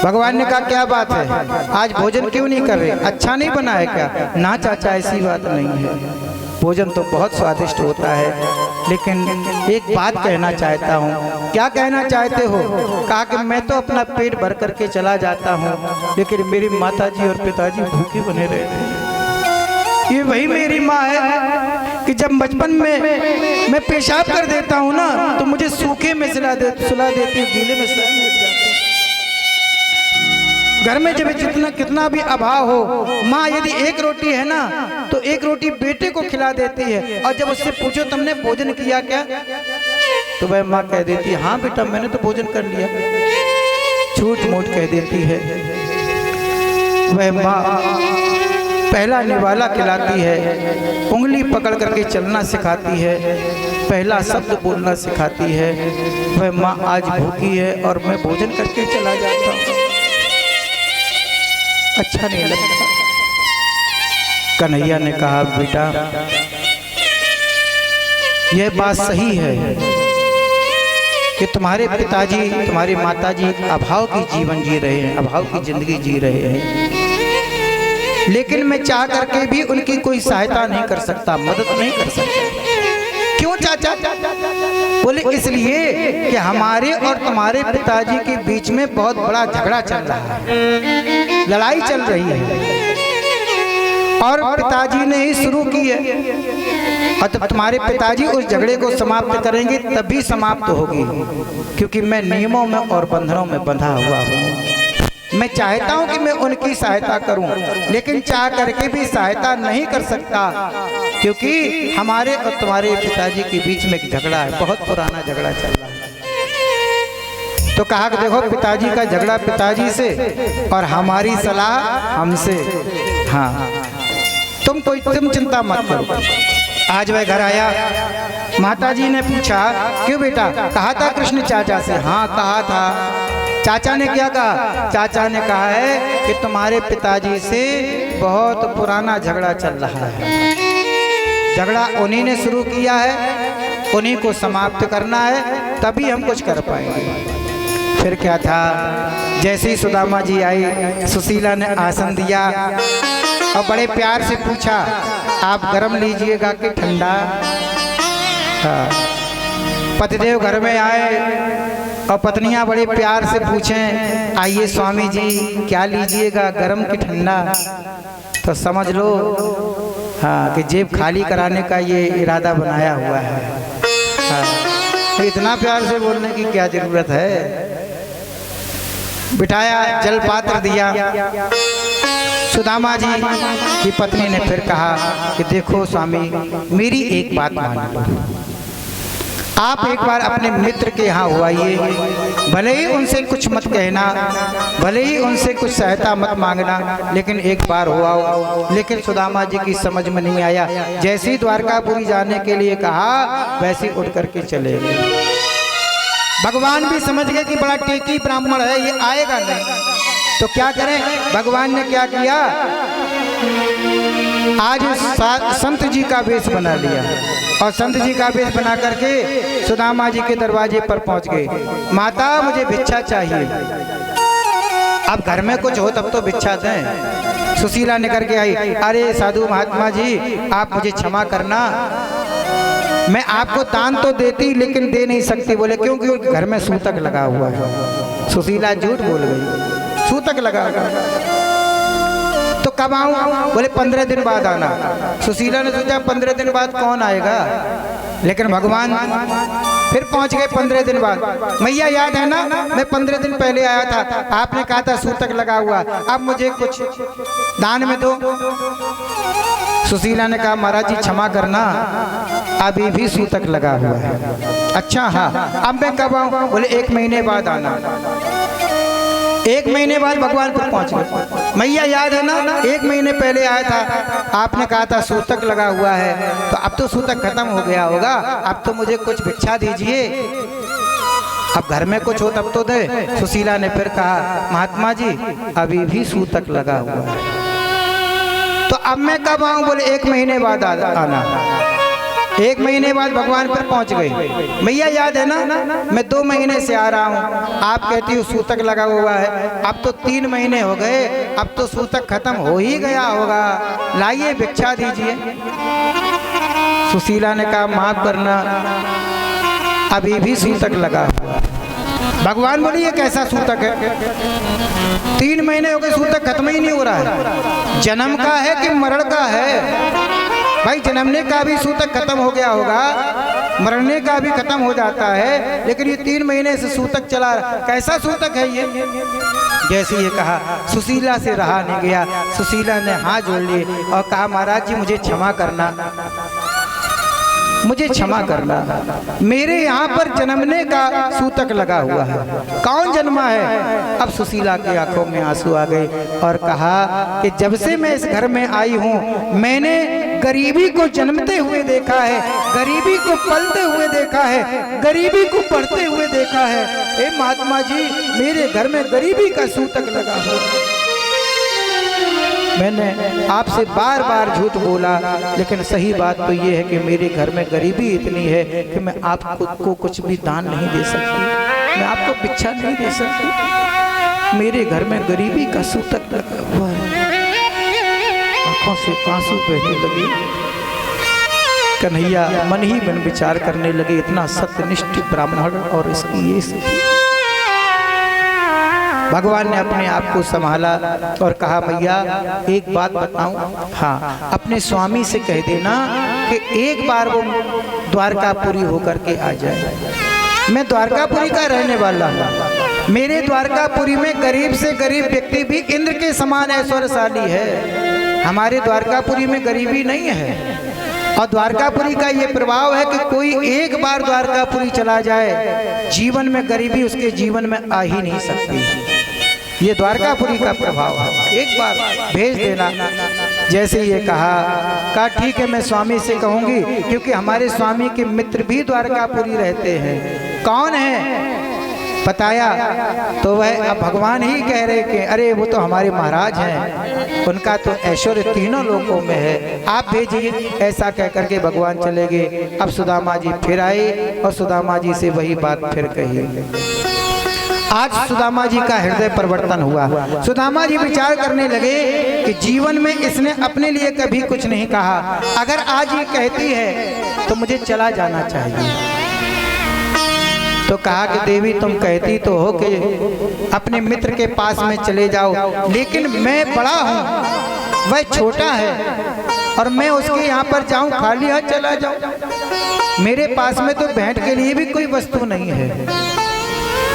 भगवान ने कहा क्या बात है, आज भोजन क्यों नहीं कर रहे, अच्छा नहीं बना है क्या? ना चाचा ऐसी बात नहीं है, भोजन तो बहुत स्वादिष्ट होता है, लेकिन एक बात कहना चाहता हूँ। क्या कहना चाहते हो? कहा कि मैं तो अपना पेट भर करके चला जाता हूँ, लेकिन मेरी माताजी और पिताजी भूखे बने रहते हैं। ये वही मेरी माँ है कि जब बचपन में मैं पेशाब कर देता हूँ ना, तो मुझे सूखे में सुला देती, गीले में सुला देती। घर में जब जितना कितना भी अभाव हो, माँ यदि एक रोटी है ना तो एक रोटी बेटे को खिला देती है, और जब उससे पूछो तुमने भोजन किया क्या, तो वह माँ कह देती है हाँ बेटा मैंने तो भोजन कर लिया। झूठ मूठ कह देती है। वह माँ पहला निवाला खिलाती है, उंगली पकड़ करके चलना सिखाती है, पहला शब्द बोलना सिखाती है। वह माँ आज भूखी है और मैं भोजन करके चला जाता हूँ, अच्छा नहीं लगता। कन्हैया ने कहा बेटा यह बात सही है कि तुम्हारे पिताजी तुम्हारी माताजी अभाव की जीवन जी रहे हैं, अभाव की जिंदगी जी रहे हैं, लेकिन मैं चाह करके भी उनकी कोई सहायता नहीं कर सकता, मदद नहीं कर सकता। क्यों चाचा? बोले इसलिए कि हमारे और तुम्हारे पिताजी के बीच में बहुत बड़ा झगड़ा चल रहा है, लड़ाई चल रही है, और पिताजी ने ही शुरू की है, और तब तुम्हारे पिताजी उस झगड़े को समाप्त करेंगे तभी समाप्त होगी, क्योंकि मैं नियमों में और बंधनों में बंधा हुआ हूँ। मैं चाहता हूँ कि मैं उनकी सहायता करूँ, लेकिन चाह करके भी सहायता नहीं कर सकता, क्योंकि हमारे और तुम्हारे पिताजी के बीच में एक झगड़ा है, बहुत पुराना झगड़ा चल रहा है। तो कहा कि देखो पिताजी का झगड़ा पिताजी से और हमारी सलाह हमसे। हाँ तुम चिंता मत करो। आज वह घर आया, माताजी ने पूछा क्यों बेटा, कहा था कृष्ण चाचा से? हाँ कहा था। चाचा ने क्या कहा? चाचा ने कहा है कि तुम्हारे पिताजी से बहुत पुराना झगड़ा चल रहा है, झगड़ा उन्हीं ने शुरू किया है, उन्हीं को समाप्त करना है, तभी हम कुछ कर पाएंगे। फिर क्या था, जैसे ही सुदामा जी आई, सुशीला ने आसन दिया और बड़े प्यार से पूछा आप गरम लीजिएगा कि ठंडा? पतिदेव घर में आए और पत्नियां बड़े प्यार से पूछें आइए स्वामी जी क्या लीजिएगा, गरम कि ठंडा? तो समझ लो हाँ कि जेब खाली कराने का ये इरादा बनाया हुआ है। हाँ, इतना प्यार से बोलने की क्या जरूरत है। बिठाया, जल पात्र दिया। सुदामा जी की पत्नी ने फिर कहा कि देखो स्वामी मेरी एक बात मान लो, आप एक बार अपने मित्र के यहाँ हुआइए, भले ही उनसे कुछ मत कहना, भले ही उनसे कुछ सहायता मत मांगना, लेकिन एक बार हुआ। लेकिन सुदामा जी की समझ में नहीं आया, जैसे ही द्वारकापुरी जाने के लिए कहा वैसे उठ करके चले गए। भगवान भी समझ गए कि बड़ा टेकी ब्राह्मण है, ये आएगा नहीं, तो क्या करें। भगवान ने क्या किया, आज संत जी का वेश बना लिया और संत जी का वेश बना करके सुदामा जी के दरवाजे पर पहुंच गए। माता मुझे भिक्षा चाहिए। अब घर में कुछ हो तब तो भिक्षा दें। सुशीला निकल के आई, अरे साधु महात्मा जी आप मुझे क्षमा करना, मैं आपको दान तो देती लेकिन दे नहीं सकती। बोले क्योंकि घर में सूतक लगा हुआ है। सुशीला झूठ बोल गई, सूतक लगा। तो कब आऊं? बोले 15 दिन बाद आना। सुशीला ने सोचा 15 दिन बाद कौन आएगा, लेकिन भगवान फिर पहुंच गए 15 दिन बाद। मैया याद है ना, मैं 15 दिन पहले आया था, आपने कहा था सूतक लगा हुआ, अब मुझे कुछ दान में दो। सुशीला ने कहा महाराज जी क्षमा करना, अभी भी सूतक लगा हुआ है। अच्छा हाँ, अब मैं कब आऊं? बोले 1 महीने बाद आना। 1 महीने बाद भगवान पर पहुंच गए। मैया याद है ना, 1 महीने पहले आया था, आपने कहा था सूतक लगा हुआ है, तो अब तो सूतक खत्म हो गया होगा, अब तो मुझे कुछ भिक्षा दीजिए। अब घर में कुछ हो तब तो दे। सुशीला ने फिर कहा महात्मा जी अभी भी सूतक लगा हुआ है, तो अब मैं कब आऊं? बोले 1 महीने बाद आना। 1 महीने बाद भगवान पर पहुंच गए। मैया याद है ना, मैं 2 महीने से आ रहा हूँ, आप कहती हो सूतक लगा हुआ है। अब तो 3 महीने हो गए, अब तो सूतक खत्म हो ही गया होगा, लाइए भिक्षा दीजिए। सुशीला ने कहा माफ करना, अभी भी सूतक लगा हुआ। भगवान बोले ये कैसा सूतक है? 3 महीने हो गए, सूतक खत्म ही नहीं हो रहा है। जन्म का है कि मरण का है? भाई जन्मने का भी सूतक खत्म हो गया होगा, मरने का भी खत्म हो जाता है, लेकिन ये 3 महीने से सूतक चला, कैसा सूतक है ये? जैसे ये कहा सुशीला से रहा नहीं गया। सुशीला ने हाथ जोड़ लिए और कहा महाराज जी मुझे क्षमा करना, मुझे क्षमा करना, मेरे यहाँ पर जन्मने का सूतक लगा हुआ है, कौन जन्मा है? अब सुशीला की आंखों में आंसू आ गए और कहा कि जब से मैं इस घर में आई हूँ मैंने गरीबी को जन्मते हुए देखा है, गरीबी को पलते हुए देखा है, गरीबी को बढ़ते हुए देखा है। हे महात्मा जी मेरे घर में गरीबी का सूतक लगा हुआ। मैंने आपसे बार बार झूठ बोला, लेकिन सही बात तो ये है कि मेरे घर में गरीबी इतनी है कि मैं आपको कुछ भी दान नहीं दे सकती, मैं आपको भिक्षा नहीं दे सकती। मेरे घर में गरीबी का सूतक लगा हुआ है। आंखों से आंसू बहने लगे। कन्हैया मन ही मन विचार करने लगे, इतना सत्यनिष्ठ ब्राह्मण और इसकी ये स्थिति। भगवान ने अपने आप को संभाला और कहा मैया एक बात बताऊं, हाँ अपने स्वामी से कह देना कि एक बार वो द्वारकापुरी होकर के आ जाए। मैं द्वारकापुरी का रहने वाला हूँ, मेरे द्वारकापुरी में गरीब से गरीब व्यक्ति भी इंद्र के समान ऐश्वर्यशाली है। हमारे द्वारकापुरी में गरीबी नहीं है, और द्वारकापुरी का ये प्रभाव है कि कोई एक बार द्वारकापुरी चला जाए जीवन में गरीबी उसके जीवन में आ ही नहीं सकती। ये द्वारकापुरी का प्रभाव है, एक बार भेज देना। जैसे ये कहा ठीक है मैं स्वामी से कहूंगी, क्योंकि हमारे स्वामी के मित्र भी द्वारकापुरी रहते हैं। कौन है बताया तो वह अब भगवान ही कह रहे कि अरे वो तो हमारे महाराज हैं, उनका तो ऐश्वर्य तीनों लोकों में है, आप भेजिए। ऐसा कह करके भगवान चले गए। अब सुदामा जी फिर आए और सुदामा जी से वही बात फिर कही। आज सुदामा जी का हृदय परिवर्तन हुआ। सुदामा जी विचार करने लगे कि जीवन में इसने अपने लिए कभी कुछ नहीं कहा, अगर आज ये कहती है तो मुझे चला जाना चाहिए। तो कहा कि देवी तुम कहती तो हो कि अपने मित्र के पास में चले जाओ, लेकिन मैं बड़ा हूँ वह छोटा है और मैं उसके यहाँ पर जाऊँ खाली हाथ चला जाऊँ, मेरे पास में तो भेंट के लिए भी कोई वस्तु नहीं है।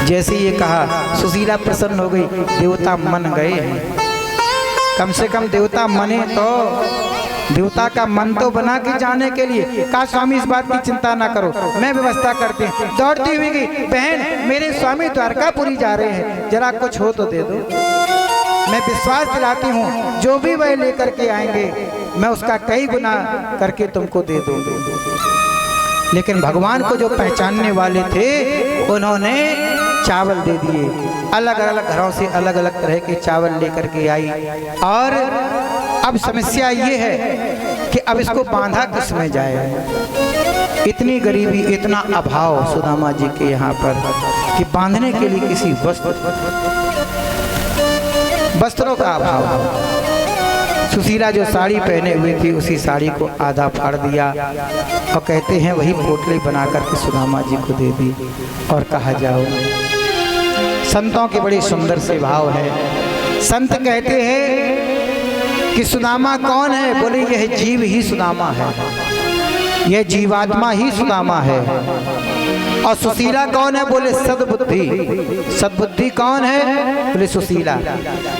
जैसे ये कहा सुशीला प्रसन्न हो गई, देवता मन गए हैं। कम से कम देवता मने तो, देवता का मन तो बना के जाने के लिए। कहा स्वामी इस बात की चिंता ना करो, मैं व्यवस्था करती हूँ। दौड़ती हुई गई, बहन मेरे स्वामी द्वारकापुरी जा रहे हैं, जरा कुछ हो तो दे दो, मैं विश्वास दिलाती हूँ जो भी वह लेकर के आएंगे मैं उसका कई गुना करके तुमको दे दूंगी। लेकिन भगवान को जो पहचानने वाले थे उन्होंने चावल दे दिए। अलग अलग घरों से अलग अलग तरह के चावल लेकर के आई। और अब समस्या ये है कि अब इसको बांधा किस में जाए। इतनी गरीबी, इतना अभाव सुदामा जी के यहाँ पर कि बांधने के लिए किसी वस्त्रों का अभाव। सुशीला जो साड़ी पहने हुई थी उसी साड़ी को आधा फाड़ दिया और कहते हैं वही पोटली बना करके सुदामा जी को दे दी और कहा जाओ। संतों के बड़े सुंदर से भाव है। संत कहते हैं कि सुदामा कौन है? बोले यह जीव ही सुदामा है, यह जीवात्मा ही सुदामा है। और सुशीला कौन है? बोले सद्बुद्धि। सद्बुद्धि कौन है? बोले सुशीला।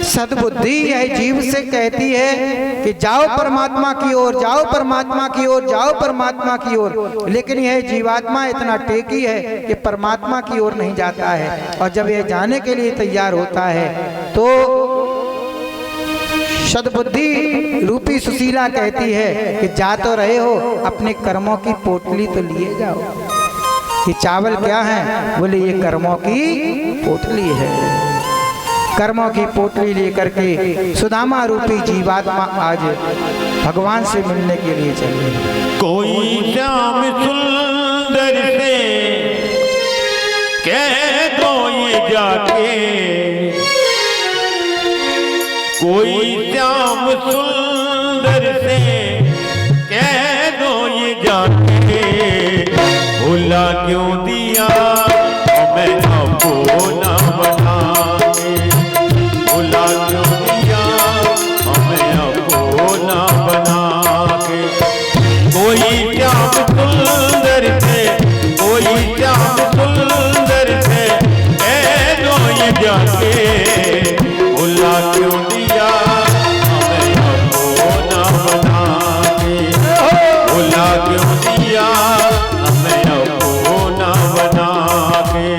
सद्बुद्धि यह जीव से कहती है कि जाओ परमात्मा की ओर, जाओ परमात्मा की ओर, जाओ परमात्मा की ओर। लेकिन यह जीवात्मा इतना टेकी है कि परमात्मा की ओर नहीं जाता है। और जब यह जाने के लिए तैयार होता है तो सद्बुद्धि रूपी सुशीला कहती है कि जा तो रहे हो, अपने कर्मों की पोटली तो लिए जाओ। ये चावल क्या है? बोले ये कर्मों की पोटली है। कर्मों की पोटली लेकर के सुदामा रूपी जीवात्मा आज भगवान से मिलने के लिए चले। कोई श्याम सुंदर से कह दो ये जाके, कोई श्याम सुंदर से कह दो ये जाके, भुला क्यों दिया हमें अपना बना के, भुला क्यों दिया हमें अपना बना के। कोई श्याम सुंदर से, कोई श्याम सुंदर से कह दो ये जाके, भुला क्यों दिया हमें अपना बना के, भुला क्यों दिया हमें अपना बना के।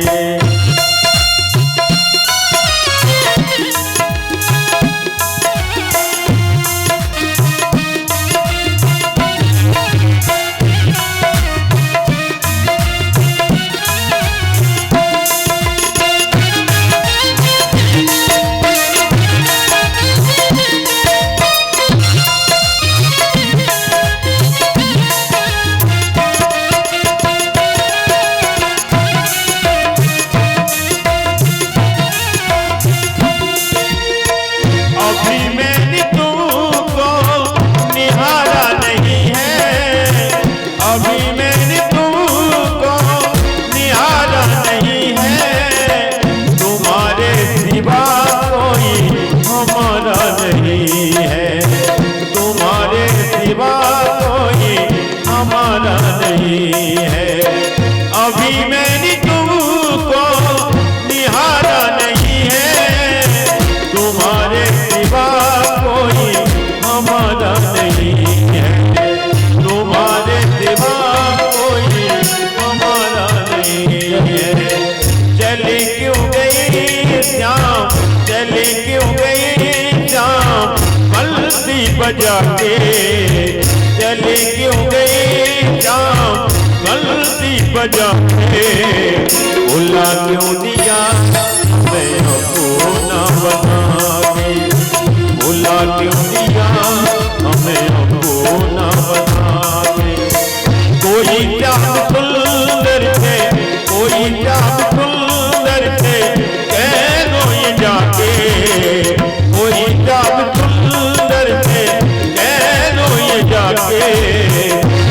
बजा के चले क्यों गए शाम, गलती बजा के भुला क्यों दिया मैं अपना बना के, भुला क्यों दिया हमें अपना बना के। कोई श्याम सुंदर से, कोई श्याम सुंदर से कह दो ये जाके, कोई श्याम सुंदर से कह दो ये जाके,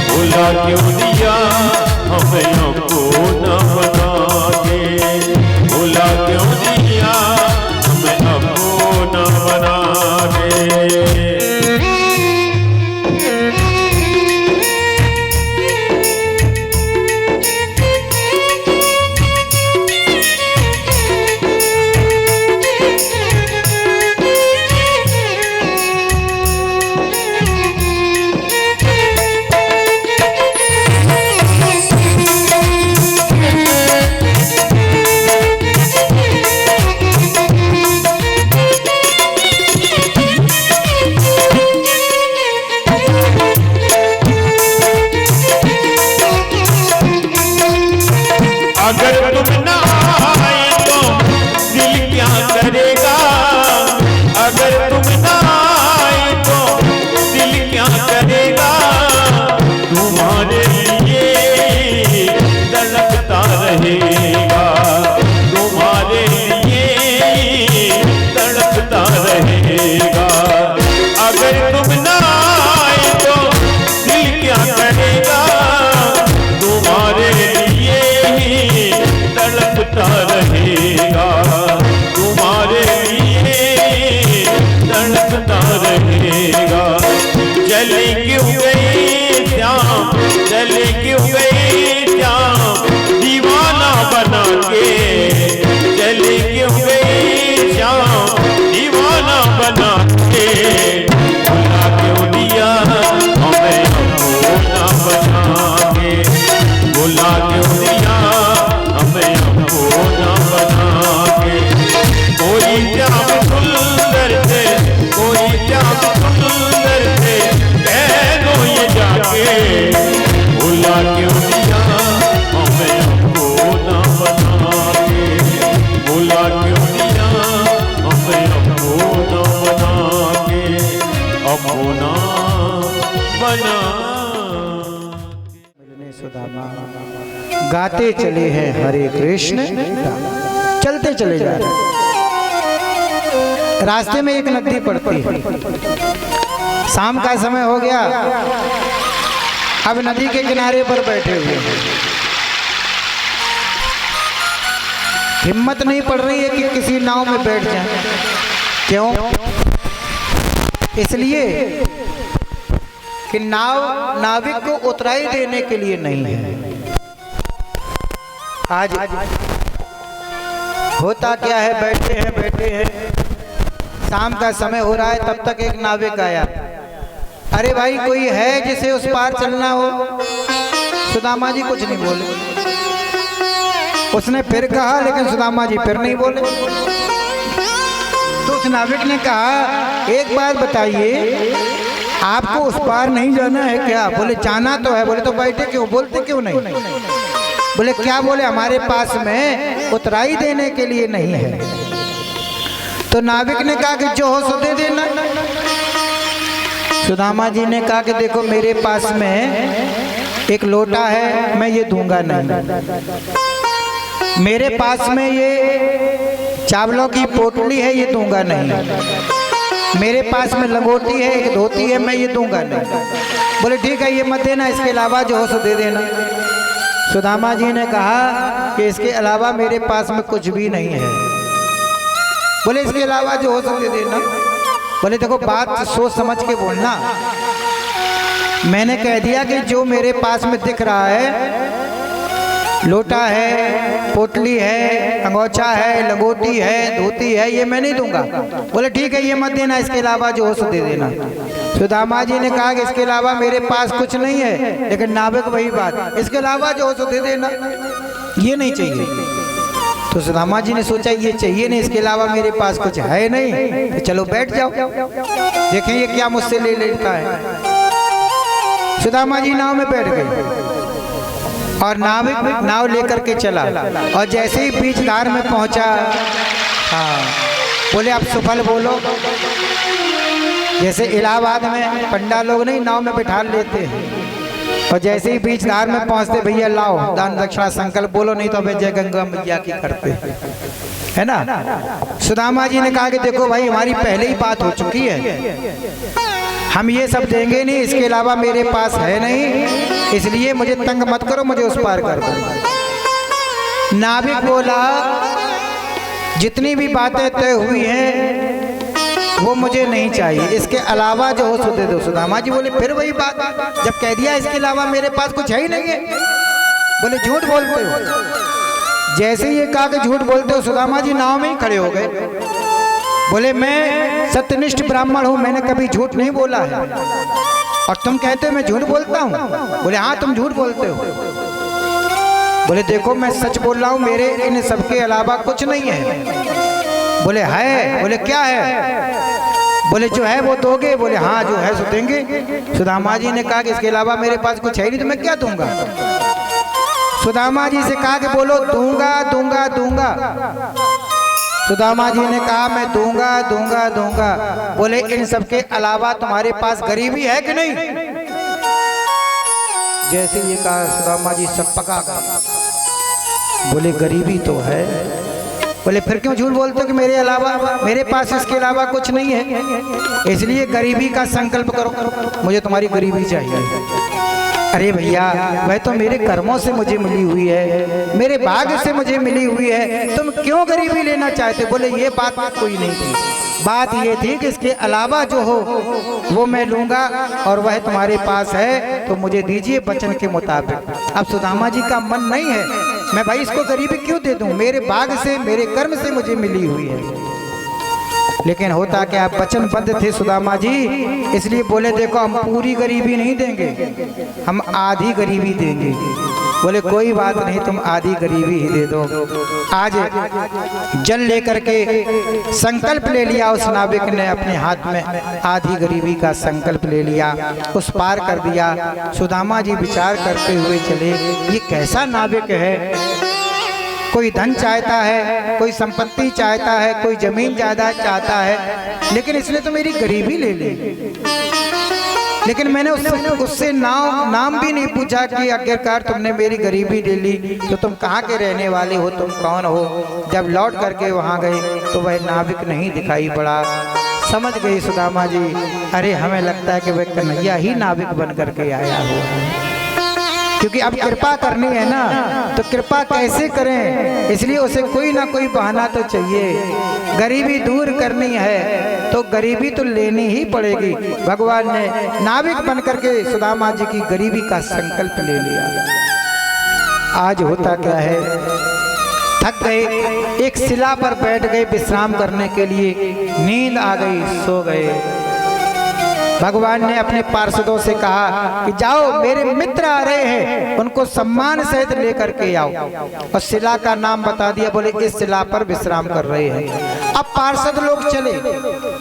भुला क्यों दिया हमें अपना बना के, भुला क्यों दिया हमें अपना बना के। अगर तुम ना आए तो दिल क्या करेगा, अगर तुम ना आए तो दिल क्या करेगा, तुम्हारे लिए तड़पता रहेगा, तुम्हारे लिए तड़पता रहेगा। अगर तुम ना आए तो दिल क्या करेगा, तुम्हारे तड़पता रहेगा, तुम्हारे लिए तड़पता रहेगा। चले क्यों गए श्याम, चले क्यों गए श्याम दीवाना बना के, चले क्यों गए श्याम दीवाना बना के, भुला क्यों दिया हमें अपना बना के, भुला क्यों दिया हमें अपना बना के। कोई श्याम सुंदर से, कोई श्याम सुंदर से कह दो ये जाके, भुला बना। सुदामा गाते चले हैं हरे कृष्ण, चलते चले जा रहे हैं। रास्ते में एक नदी पड़ती है। शाम का समय हो गया, अब नदी के किनारे पर बैठे हुए हैं। हिम्मत नहीं पड़ रही है कि किसी नाव में बैठ जाए। क्यों? इसलिए कि नाविक को उतराई देने के लिए नहीं है। आज होता क्या है, बैठे हैं, शाम का समय हो रहा है, तब तक एक नाविक आया। अरे भाई, कोई है जिसे उस पार चलना हो? सुदामा जी कुछ नहीं बोले। उसने फिर कहा, लेकिन सुदामा जी फिर नहीं बोले। तो उस नाविक ने कहा, एक बात बताइए, आपको उस पार नहीं जाना है क्या? बोले जाना तो है। बोले तो बैठे क्यों, बोलते क्यों नहीं? बोले क्या? बोले हमारे पास में उतराई देने के लिए नहीं है। तो नाविक ने कहा कि जो हो सो दे देना। सुदामा जी ने कहा कि देखो, मेरे पास में एक लोटा है, मैं ये दूंगा नहीं। मेरे पास में ये चावलों की पोटली है, ये दूंगा नहीं। मेरे पास में लंगोटी है, एक धोती है, मैं ये दूंगा नहीं। बोले ठीक है, ये मत देना, इसके अलावा जो हो सो दे देना। सुदामा जी ने कहा कि इसके अलावा मेरे पास में कुछ भी नहीं है। बोले इसके अलावा जो हो सो दे देना। बोले देखो, बात सोच समझ के बोलना। मैंने कह दिया कि जो मेरे पास में दिख रहा है, लोटा है, पोटली है, अंगोछा है, लंगोटी है, धोती है, ये मैं नहीं दूंगा। बोले ठीक है, ये मत देना, इसके अलावा जो हो सो दे देना। सुदामा जी ने कहा कि इसके अलावा मेरे पास कुछ नहीं है। लेकिन नाविक वही बात, इसके अलावा जो हो सो दे देना, ये नहीं चाहिए। तो सुदामा जी ने सोचा ये चाहिए नहीं, इसके अलावा मेरे पास कुछ है नहीं, तो चलो बैठ जाओ, देखें ये क्या मुझसे ले लेता है। सुदामा जी नाव में बैठ गए और नाविक नाव लेकर के चला। और जैसे ही बीच धार में पहुंचा, हाँ, बोले आप सुफल बोलो। जैसे इलाहाबाद में पंडा लोग नहीं नाव में बिठा लेते हैं, और जैसे ही बीच धार में पहुंचते, भैया लाओ दान दक्षिणा संकल्प बोलो, नहीं तो अबे जय गंगा मैया की करते, है ना। सुदामा जी ने कहा कि देखो भाई, हमारी पहले ही बात हो चुकी है, हम ये सब देंगे नहीं, इसके अलावा मेरे पास है नहीं, इसलिए मुझे तंग मत करो, मुझे उस पार कर दो। नाविक बोला, जितनी भी बातें तय हुई हैं वो मुझे नहीं चाहिए, इसके अलावा जो हो सो दे दो। सुदामा जी बोले फिर वही बात, जब कह दिया इसके अलावा मेरे पास कुछ है ही नहीं है। बोले झूठ बोलते हो। जैसे ही ये कहा कि झूठ बोलते हो, सुदामा जी नाव में ही खड़े हो गए। बोले मैं सत्यनिष्ठ ब्राह्मण हूँ, मैंने कभी झूठ नहीं बोला है, और तुम कहते हो मैं झूठ बोलता हूँ। बोले हाँ, तुम झूठ बोलते हो। बोले देखो, मैं सच बोल रहा हूँ, मेरे इन सबके अलावा कुछ नहीं है। बोले है? बोले क्या है? बोले जो है वो दोगे? बोले हाँ, जो है सो देंगे। सुदामा जी ने कहा कि इसके अलावा मेरे पास कुछ है नहीं, तो मैं क्या दूंगा। सुदामा जी से कहा कि बोलो दूंगा दूंगा दूंगा। सुदामा जी ने कहा मैं दूंगा दूंगा दूंगा। बोले इन सबके अलावा तुम्हारे पास गरीबी है कि नहीं? जैसे ये कहा, सुदामा जी सब पका गए। बोले गरीबी तो है। बोले फिर क्यों झूठ बोलते हो कि मेरे अलावा, मेरे पास इसके अलावा कुछ नहीं है, इसलिए गरीबी का संकल्प करो, मुझे तुम्हारी गरीबी चाहिए। अरे भैया, वह तो मेरे कर्मों से मुझे मिली हुई है, मेरे भाग्य से मुझे मिली हुई है, तुम क्यों गरीबी लेना चाहते? बोले ये बात कोई नहीं थी, बात ये थी कि इसके अलावा जो हो वो मैं लूंगा, और वह तुम्हारे पास है तो मुझे दीजिए वचन के मुताबिक। अब सुदामा जी का मन नहीं है, मैं भाई इसको गरीबी क्यों दे दूं, मेरे भाग्य से, मेरे कर्म से मुझे मिली हुई है। लेकिन होता क्या, वचनबद्ध थे सुदामा जी, इसलिए बोले देखो हम पूरी गरीबी नहीं देंगे, हम आधी गरीबी देंगे। बोले कोई बात नहीं, तुम आधी गरीबी ही दे दो। आज जल लेकर के संकल्प ले लिया उस नाविक ने, अपने हाथ में आधी गरीबी का संकल्प ले लिया, उस पार कर दिया। सुदामा जी विचार करते हुए चले, ये कैसा नाविक है, कोई धन चाहता है, कोई संपत्ति चाहता है, कोई जमीन जायदाद चाहता है, लेकिन इसने तो मेरी गरीबी ले ली। लेकिन मैंने उससे नाम भी नहीं पूछा कि आखिरकार तुमने मेरी गरीबी ले ली, तो तुम कहाँ के रहने वाले हो, तुम कौन हो। जब लौट करके वहाँ गए तो वह नाविक नहीं दिखाई पड़ा। समझ गई सुदामा जी, अरे हमें लगता है कि वह कन्हैया ही नाविक बन करके आया हुआ है, क्योंकि अब कृपा करनी है ना, तो कृपा कैसे करें, इसलिए उसे कोई ना कोई बहाना तो चाहिए। गरीबी दूर करनी है तो गरीबी तो लेनी ही पड़ेगी। भगवान ने नाविक बन करके सुदामा जी की गरीबी का संकल्प ले लिया। आज होता क्या है, थक गए, एक शिला पर बैठ गए विश्राम करने के लिए, नींद आ गई, सो गए। भगवान ने अपने पार्षदों से कहा कि जाओ, मेरे मित्र आ रहे हैं, उनको सम्मान सहित लेकर के आओ। और शिला का नाम बता दिया, बोले इस शिला पर विश्राम कर रहे हैं। अब पार्षद लोग चले।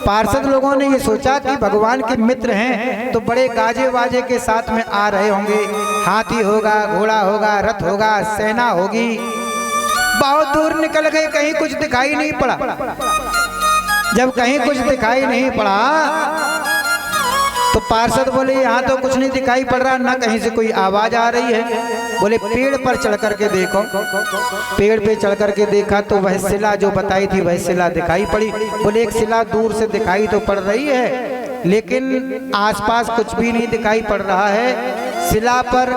पार्षद लोगों ने ये सोचा कि भगवान के मित्र हैं तो बड़े गाजे वाजे के साथ में आ रहे होंगे, हाथी होगा, घोड़ा होगा, रथ होगा, सेना होगी। बहुत दूर निकल गए, कहीं कुछ दिखाई नहीं पड़ा। जब कहीं कुछ दिखाई नहीं पड़ा तो पार्षद बोले यहाँ तो कुछ नहीं दिखाई पड़ रहा, ना कहीं से कोई आवाज आ रही है। बोले पेड़ पर चढ़ करके देखो। पेड़ पे चढ़ करके देखा तो वह शिला जो बताई थी वह शिला दिखाई पड़ी। बोले एक शिला दूर से दिखाई तो पड़ रही है, लेकिन आसपास कुछ भी नहीं दिखाई पड़ रहा है। शिला पर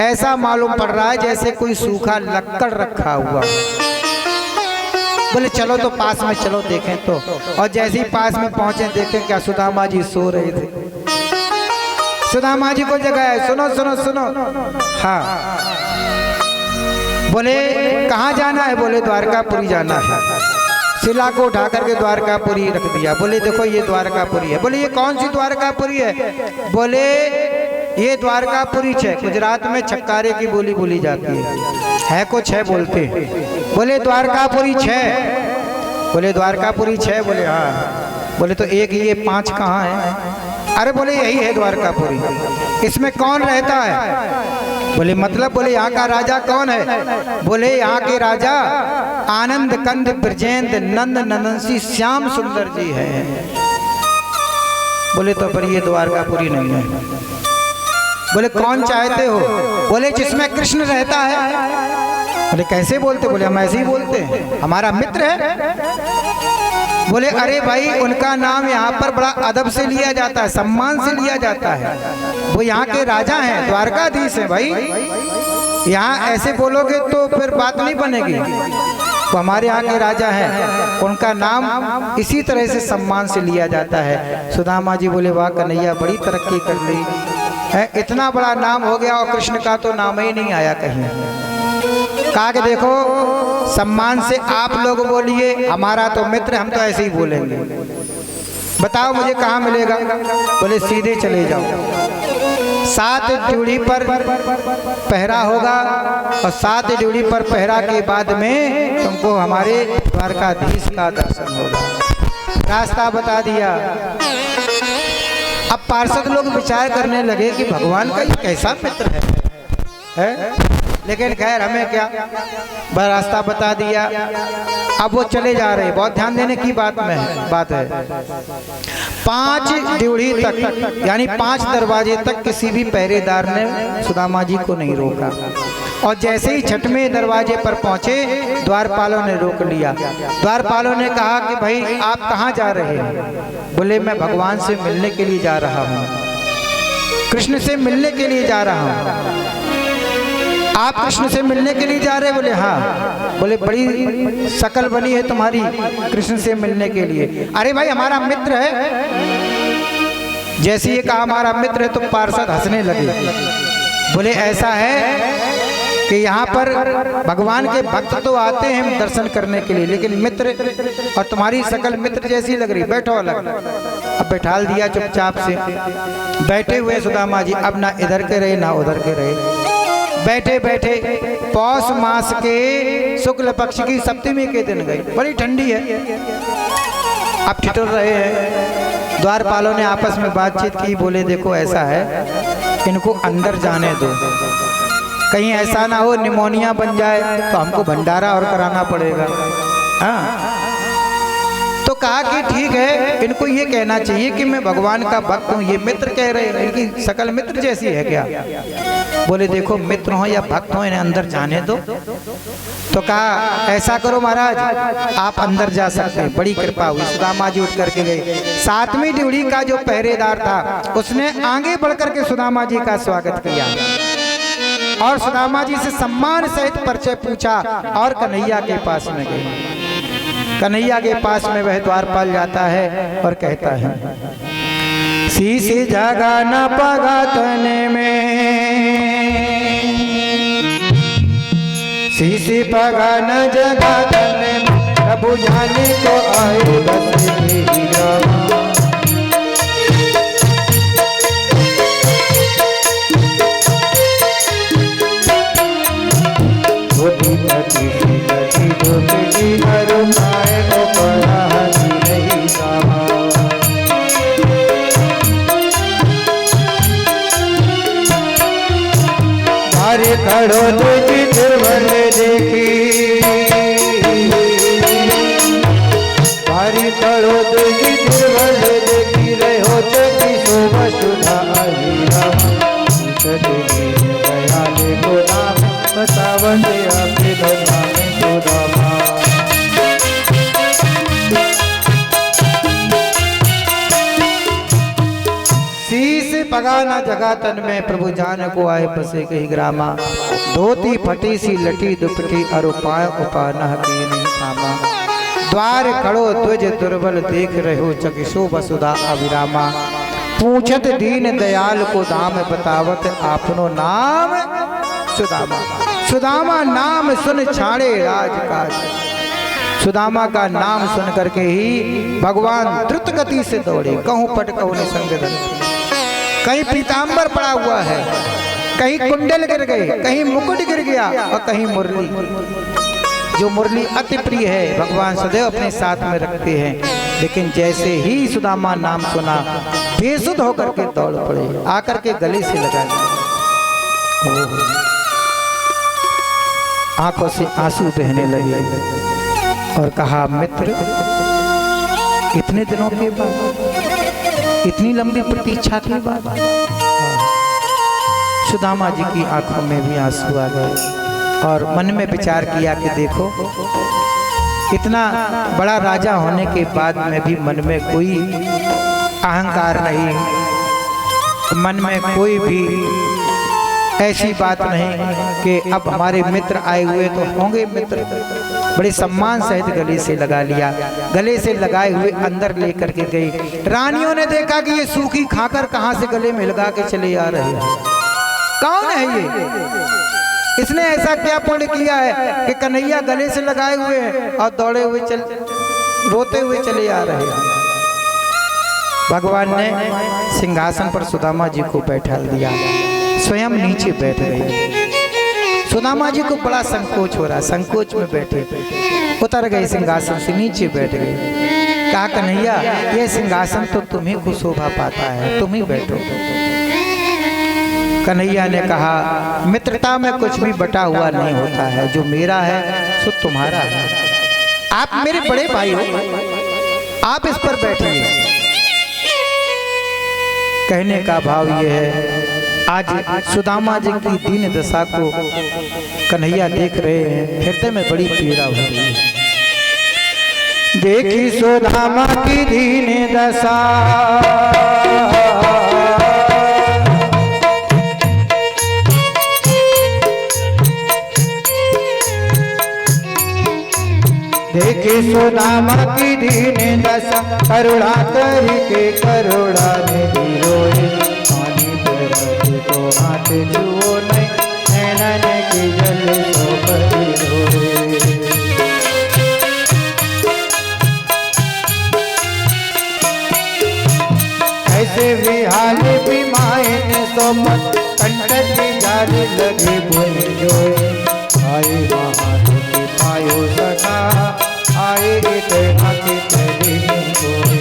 ऐसा मालूम पड़ रहा है जैसे कोई सूखा लक्कड़ रखा हुआ। बोले चलो तो पास में चलो देखें तो। और जैसे ही पास में पहुंचे देखें क्या सुदामा जी सो रहे थे। सुदामा जी को जगाया, सुनो सुनो सुनो। हाँ, बोले कहाँ जाना है, बोले द्वारकापुरी जाना है। शिला को उठा करके द्वारकापुरी रख दिया। बोले देखो ये द्वारकापुरी है। बोले ये कौन सी द्वारकापुरी है, बोले ये द्वारकापुरी है, गुजरात में छक्कारे की बोली बोली जाती है कुछ है बोलते हैं। बोले द्वारकापुरी है, बोले द्वारकापुरी है, बोले हाँ। बोले तो एक ये 5 कहाँ है, अरे बोले यही है द्वारकापुरी। इसमें कौन रहता है, बोले मतलब, बोले यहाँ का राजा कौन है, बोले यहाँ के राजा आनंद कंद ब्रजेंद्र नंद नंदनसी श्याम सुंदर जी है। बोले तो पर ये द्वारकापुरी नहीं है। बोले कौन चाहते हो, बोले जिसमें कृष्ण रहता है। बोले कैसे बोलते, बोले हम ऐसे ही बोलते हैं, हमारा मित्र है। बोले अरे भाई उनका नाम यहाँ पर बड़ा अदब से लिया जाता है, सम्मान से लिया जाता है, वो यहाँ के राजा हैं, द्वारकाधीश हैं भाई। यहाँ ऐसे बोलोगे तो फिर बात नहीं बनेगी। वो हमारे यहाँ के राजा हैं, उनका नाम इसी तरह से सम्मान से लिया जाता है। सुदामा जी बोले वाह कन्हैया बड़ी तरक्की कर ली है, इतना बड़ा नाम हो गया और कृष्ण का तो नाम ही नहीं आया कहीं। कहा कि देखो सम्मान से आप लोग बोलिए, हमारा तो मित्र, हम तो ऐसे ही बोलेंगे। बताओ मुझे कहाँ मिलेगा, बोले सीधे चले जाओ, 7 ड्यूढ़ी पर पहरा होगा और 7 ड्यूढ़ी पर पहरा के बाद में तुमको हमारे द्वारकाधीश का दर्शन होगा। रास्ता बता दिया। अब पार्षद लोग विचार करने लगे कि भगवान का ये कैसा मित्र है? लेकिन खैर हमें क्या, बस रास्ता बता दिया। अब वो चले जा रहे, बहुत ध्यान देने की बात है। 5 ड्यूढ़ी तक यानी 5 दरवाजे तक किसी भी पहरेदार ने सुदामा जी को नहीं रोका। और जैसे ही 6वें दरवाजे पर पहुंचे द्वारपालों ने रोक लिया। द्वारपालों ने कहा कि भाई आप कहाँ जा रहे हैं, बोले मैं भगवान से मिलने के लिए जा रहा हूँ, कृष्ण से मिलने के लिए जा रहा हूँ। आप कृष्ण से मिलने के लिए जा रहे, बोले हाँ। बोले बड़ी शकल बनी है तुम्हारी कृष्ण से मिलने के लिए। अरे भाई हमारा मित्र है। जैसे ये कहा हमारा मित्र है तो पार्षद हंसने लगे। बोले ऐसा है कि यहाँ पर भगवान के भक्त तो आते हैं दर्शन करने के लिए, लेकिन मित्र, और तुम्हारी शकल मित्र जैसी लग रही, बैठो अलग। अब बैठाल दिया चुपचाप से। बैठे हुए सुदामा जी अब ना इधर के रहे ना उधर के रहे, बैठे बैठे पौष मास के शुक्ल पक्ष की सप्तमी के दिन गई। बड़ी ठंडी है, अब ठिठुर रहे हैं। द्वारपालों ने आपस में बातचीत की। बोले देखो ऐसा है, इनको अंदर जाने दो, कहीं ऐसा ना हो निमोनिया बन जाए तो हमको भंडारा और कराना पड़ेगा। हाँ, तो कहा कि ठीक है, इनको ये कहना चाहिए कि मैं भगवान का भक्त हूँ। ये मित्र कह रहे हैं, इनकी शकल मित्र जैसी है क्या? बोले देखो मित्र हो या भक्त हो, इन्हें अंदर जाने दो। तो कहा ऐसा करो महाराज, आप अंदर जा सकते हैं। बड़ी कृपा हुई, सुदामा जी उठ करके गए। 7वीं ड्योढ़ी का जो पहरेदार था उसने आगे बढ़ करके सुदामा जी का स्वागत किया और सुदामा जी से सम्मान सहित परिचय पूछा और कन्हैया के पास में गए। कन्हैया के पास में वह द्वारपाल जाता है और कहता है, शीश जगा न पगा तने में, शीश पगा न जगा तने में, प्रभु जाने को आए बस ही रामा। धोती धोती धोती धोती करुणाए को पराही नहीं सामा। बारे खड़ो तुझी दुर्बल देखी, बारी खड़ो तुझी दुर्बल देखी, रहो चकी शोभा सुधा आई रामा। दयाले को नाम बतावते आपके धर्म में सुदामा। शीश पगाना जगा तन में, प्रभु जान को आए बसे कही ग्रामा। धोती फटी सी लटी दुपटी, और उपाय उपानह की नहीं सामा। द्वार खड़ो तुझ दुर्बल देख रहो, चकिशो वसुधा अविरामा। पूछत दीन दयाल को दाम बतावत, आपनो नाम सुदामा। सुदामा नाम सुन छाड़े राजकाज। सुदामा का नाम सुन करके ही भगवान द्रुत गति से दौड़े। कहूँ पट कहूँ निसंग धन, कहीं पीताम्बर पड़ा हुआ है, कहीं कुंडल गिर गए, कहीं मुकुट गिर गया और कहीं मुरली। जो मुरली अति प्रिय है भगवान सदैव अपने साथ में रखते हैं। लेकिन जैसे ही सुदामा नाम सुना, बेसुध होकर के दौड़ पड़े, आकर के गले से लगा लिया। आंखों से आंसू बहने लगे और कहा, मित्र इतने दिनों के बाद, इतनी लंबी प्रतीक्षा के बाद। सुदामा जी की आंखों में भी आंसू आ गए और मन में विचार किया कि देखो, इतना बड़ा राजा होने के बाद में भी मन में कोई अहंकार नहीं, मन में कोई भी ऐसी बात नहीं कि अब हमारे मित्र आए हुए तो होंगे मित्र। बड़े सम्मान सहित गले से लगा लिया। गले से लगाए हुए अंदर लेकर के गई। रानियों ने देखा कि ये सूखी खाकर कहाँ से गले में लगा के चले आ रहे हैं। कौन है ये? इसने ऐसा क्या पुण्य किया है कि कन्हैया गले से लगाए हुए हैं और दौड़े हुए रोते हुए चले आ रहे हैं। भगवान ने सिंहासन पर सुदामा जी को बैठा दिया, स्वयं नीचे बैठ गए। सुदामा जी को बड़ा संकोच हो रहा, संकोच में बैठे, उतर गए सिंहासन से, नीचे बैठ गए। कहा, कन्हैया यह सिंहासन तो तुम्ही को शोभा पाता है, तुम ही बैठो। कन्हैया ने कहा, मित्रता में कुछ भी बटा हुआ नहीं होता है, जो मेरा है सो तुम्हारा है। आप मेरे बड़े भाई हो, आप इस पर बैठिए। कहने का भाव ये है, आज सुदामा जी की दीन दशा को कन्हैया देख रहे हैं, हृदय में बड़ी पीड़ा हो रही है। देखी सुदामा की दीन दशा, देखी सुदामा की दीन दशा, करुणा करके करुणा निधि रोए। पानी पर तो हाथ छुओ नहीं, नैनन की जल सो परी रोए। ऐसे भी हाल भी मायने सोमत, कंटक की जाल लगे बुन जोए। आए महादेव के पायो सखा, आए इतना के तेरी सोए।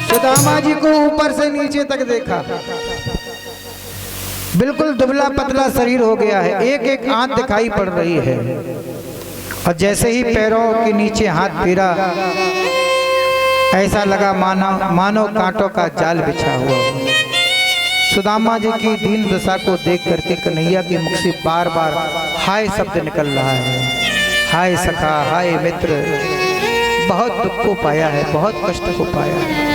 सुदामा जी को ऊपर से नीचे तक देखा, बिल्कुल दुबला पतला शरीर हो गया है, एक एक आंत दिखाई पड़ रही है। और जैसे ही पैरों के नीचे हाथ फेरा, ऐसा लगा मानो कांटों का जाल बिछा हुआ हो। सुदामा जी की दीन दशा को देख करके कन्हैया के मुख से बार बार हाय शब्द निकल रहा है। हाय सखा, हाय मित्र, बहुत दुख को पाया है, बहुत कष्ट को पाया है।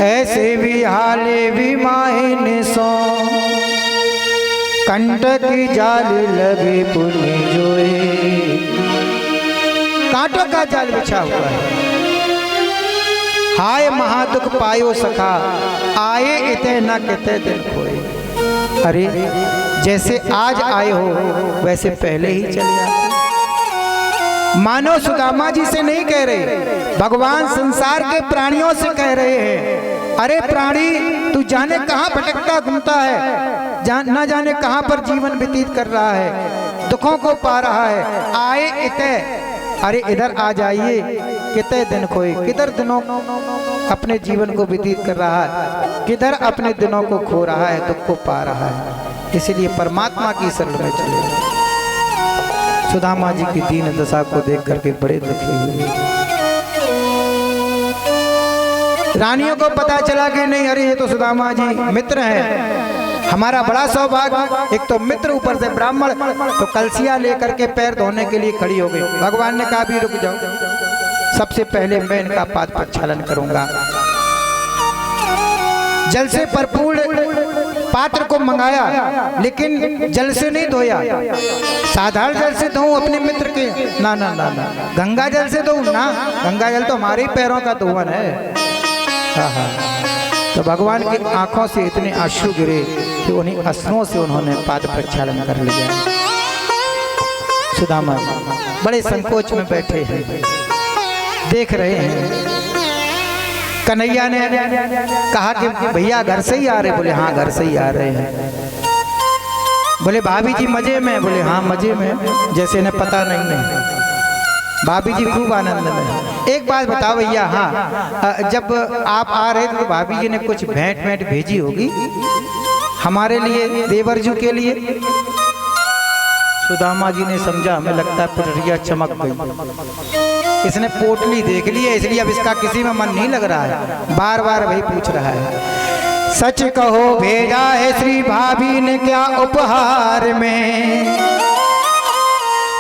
ऐसे भी हाले भी माहिन सो, कंटक जाल लगे पुनि जोए। कांटों का जाल बिछा हुआ है। हाय महादुख पायो सखा, आए इते न कहते दिन खोए। अरे जैसे आज आए हो वैसे पहले ही चले आते। मानो सुदामा जी से नहीं कह रहे, भगवान संसार के प्राणियों से कह रहे हैं। अरे प्राणी, तू जाने कहाँ भटकता घूमता है, ना जाने कहाँ पर जीवन व्यतीत कर रहा है, दुखों को पा रहा है। आए इते, अरे इधर आ जाइए। कितने दिन खोए, किधर दिनों अपने जीवन को व्यतीत कर रहा है, किधर अपने दिनों को खो रहा है, दुख को पा रहा है। इसलिए परमात्मा की शरण में चले। सुदामा जी की दीन दशा को देख करके बड़े दुखी हुए। रानियों को पता चला कि नहीं, अरे ये तो सुदामा जी मित्र हैं, हमारा बड़ा सौभाग्य। एक तो मित्र, ऊपर से ब्राह्मण। तो कलसियां लेकर के पैर धोने के लिए खड़ी हो गई। भगवान ने कहा भी रुक जाओ, सबसे पहले मैं इनका पाद प्रक्षालन करूंगा। जल से भरपूर पात्र को मंगाया, लेकिन जल से नहीं धोया। साधारण जल से धोऊं अपने मित्र के, ना ना ना ना, गंगा जल से धोऊं ना, गंगा जल तो हमारे ही पैरों का धोवन है। तो भगवान की आंखों से इतने आंसू गिरे कि उन्हीं अश्रुओं से उन्होंने पाद प्रक्षालन कर लिया। सुदामा बड़े संकोच में बैठे हैं, देख रहे हैं। कन्हैया ने कहा कि भैया घर से ही आ रहे? बोले हाँ घर से ही आ रहे हैं। बोले भाभी जी मजे में? बोले हाँ मजे में, जैसे इन्हें पता नहीं है। भाभी जी खूब आनंद में। एक बात बताओ भैया, हाँ जब आप आ रहे थे तो भाभी जी ने कुछ भेंट भेजी होगी हमारे लिए, देवरजू के लिए? सुदामा जी ने समझा, हमें लगता है पटरिया चमक गई, इसने पोटली देख ली है, इसलिए अब इसका किसी में मन नहीं लग रहा है, बार बार वही पूछ रहा है। सच कहो भेजा है श्री भाभी ने क्या उपहार में,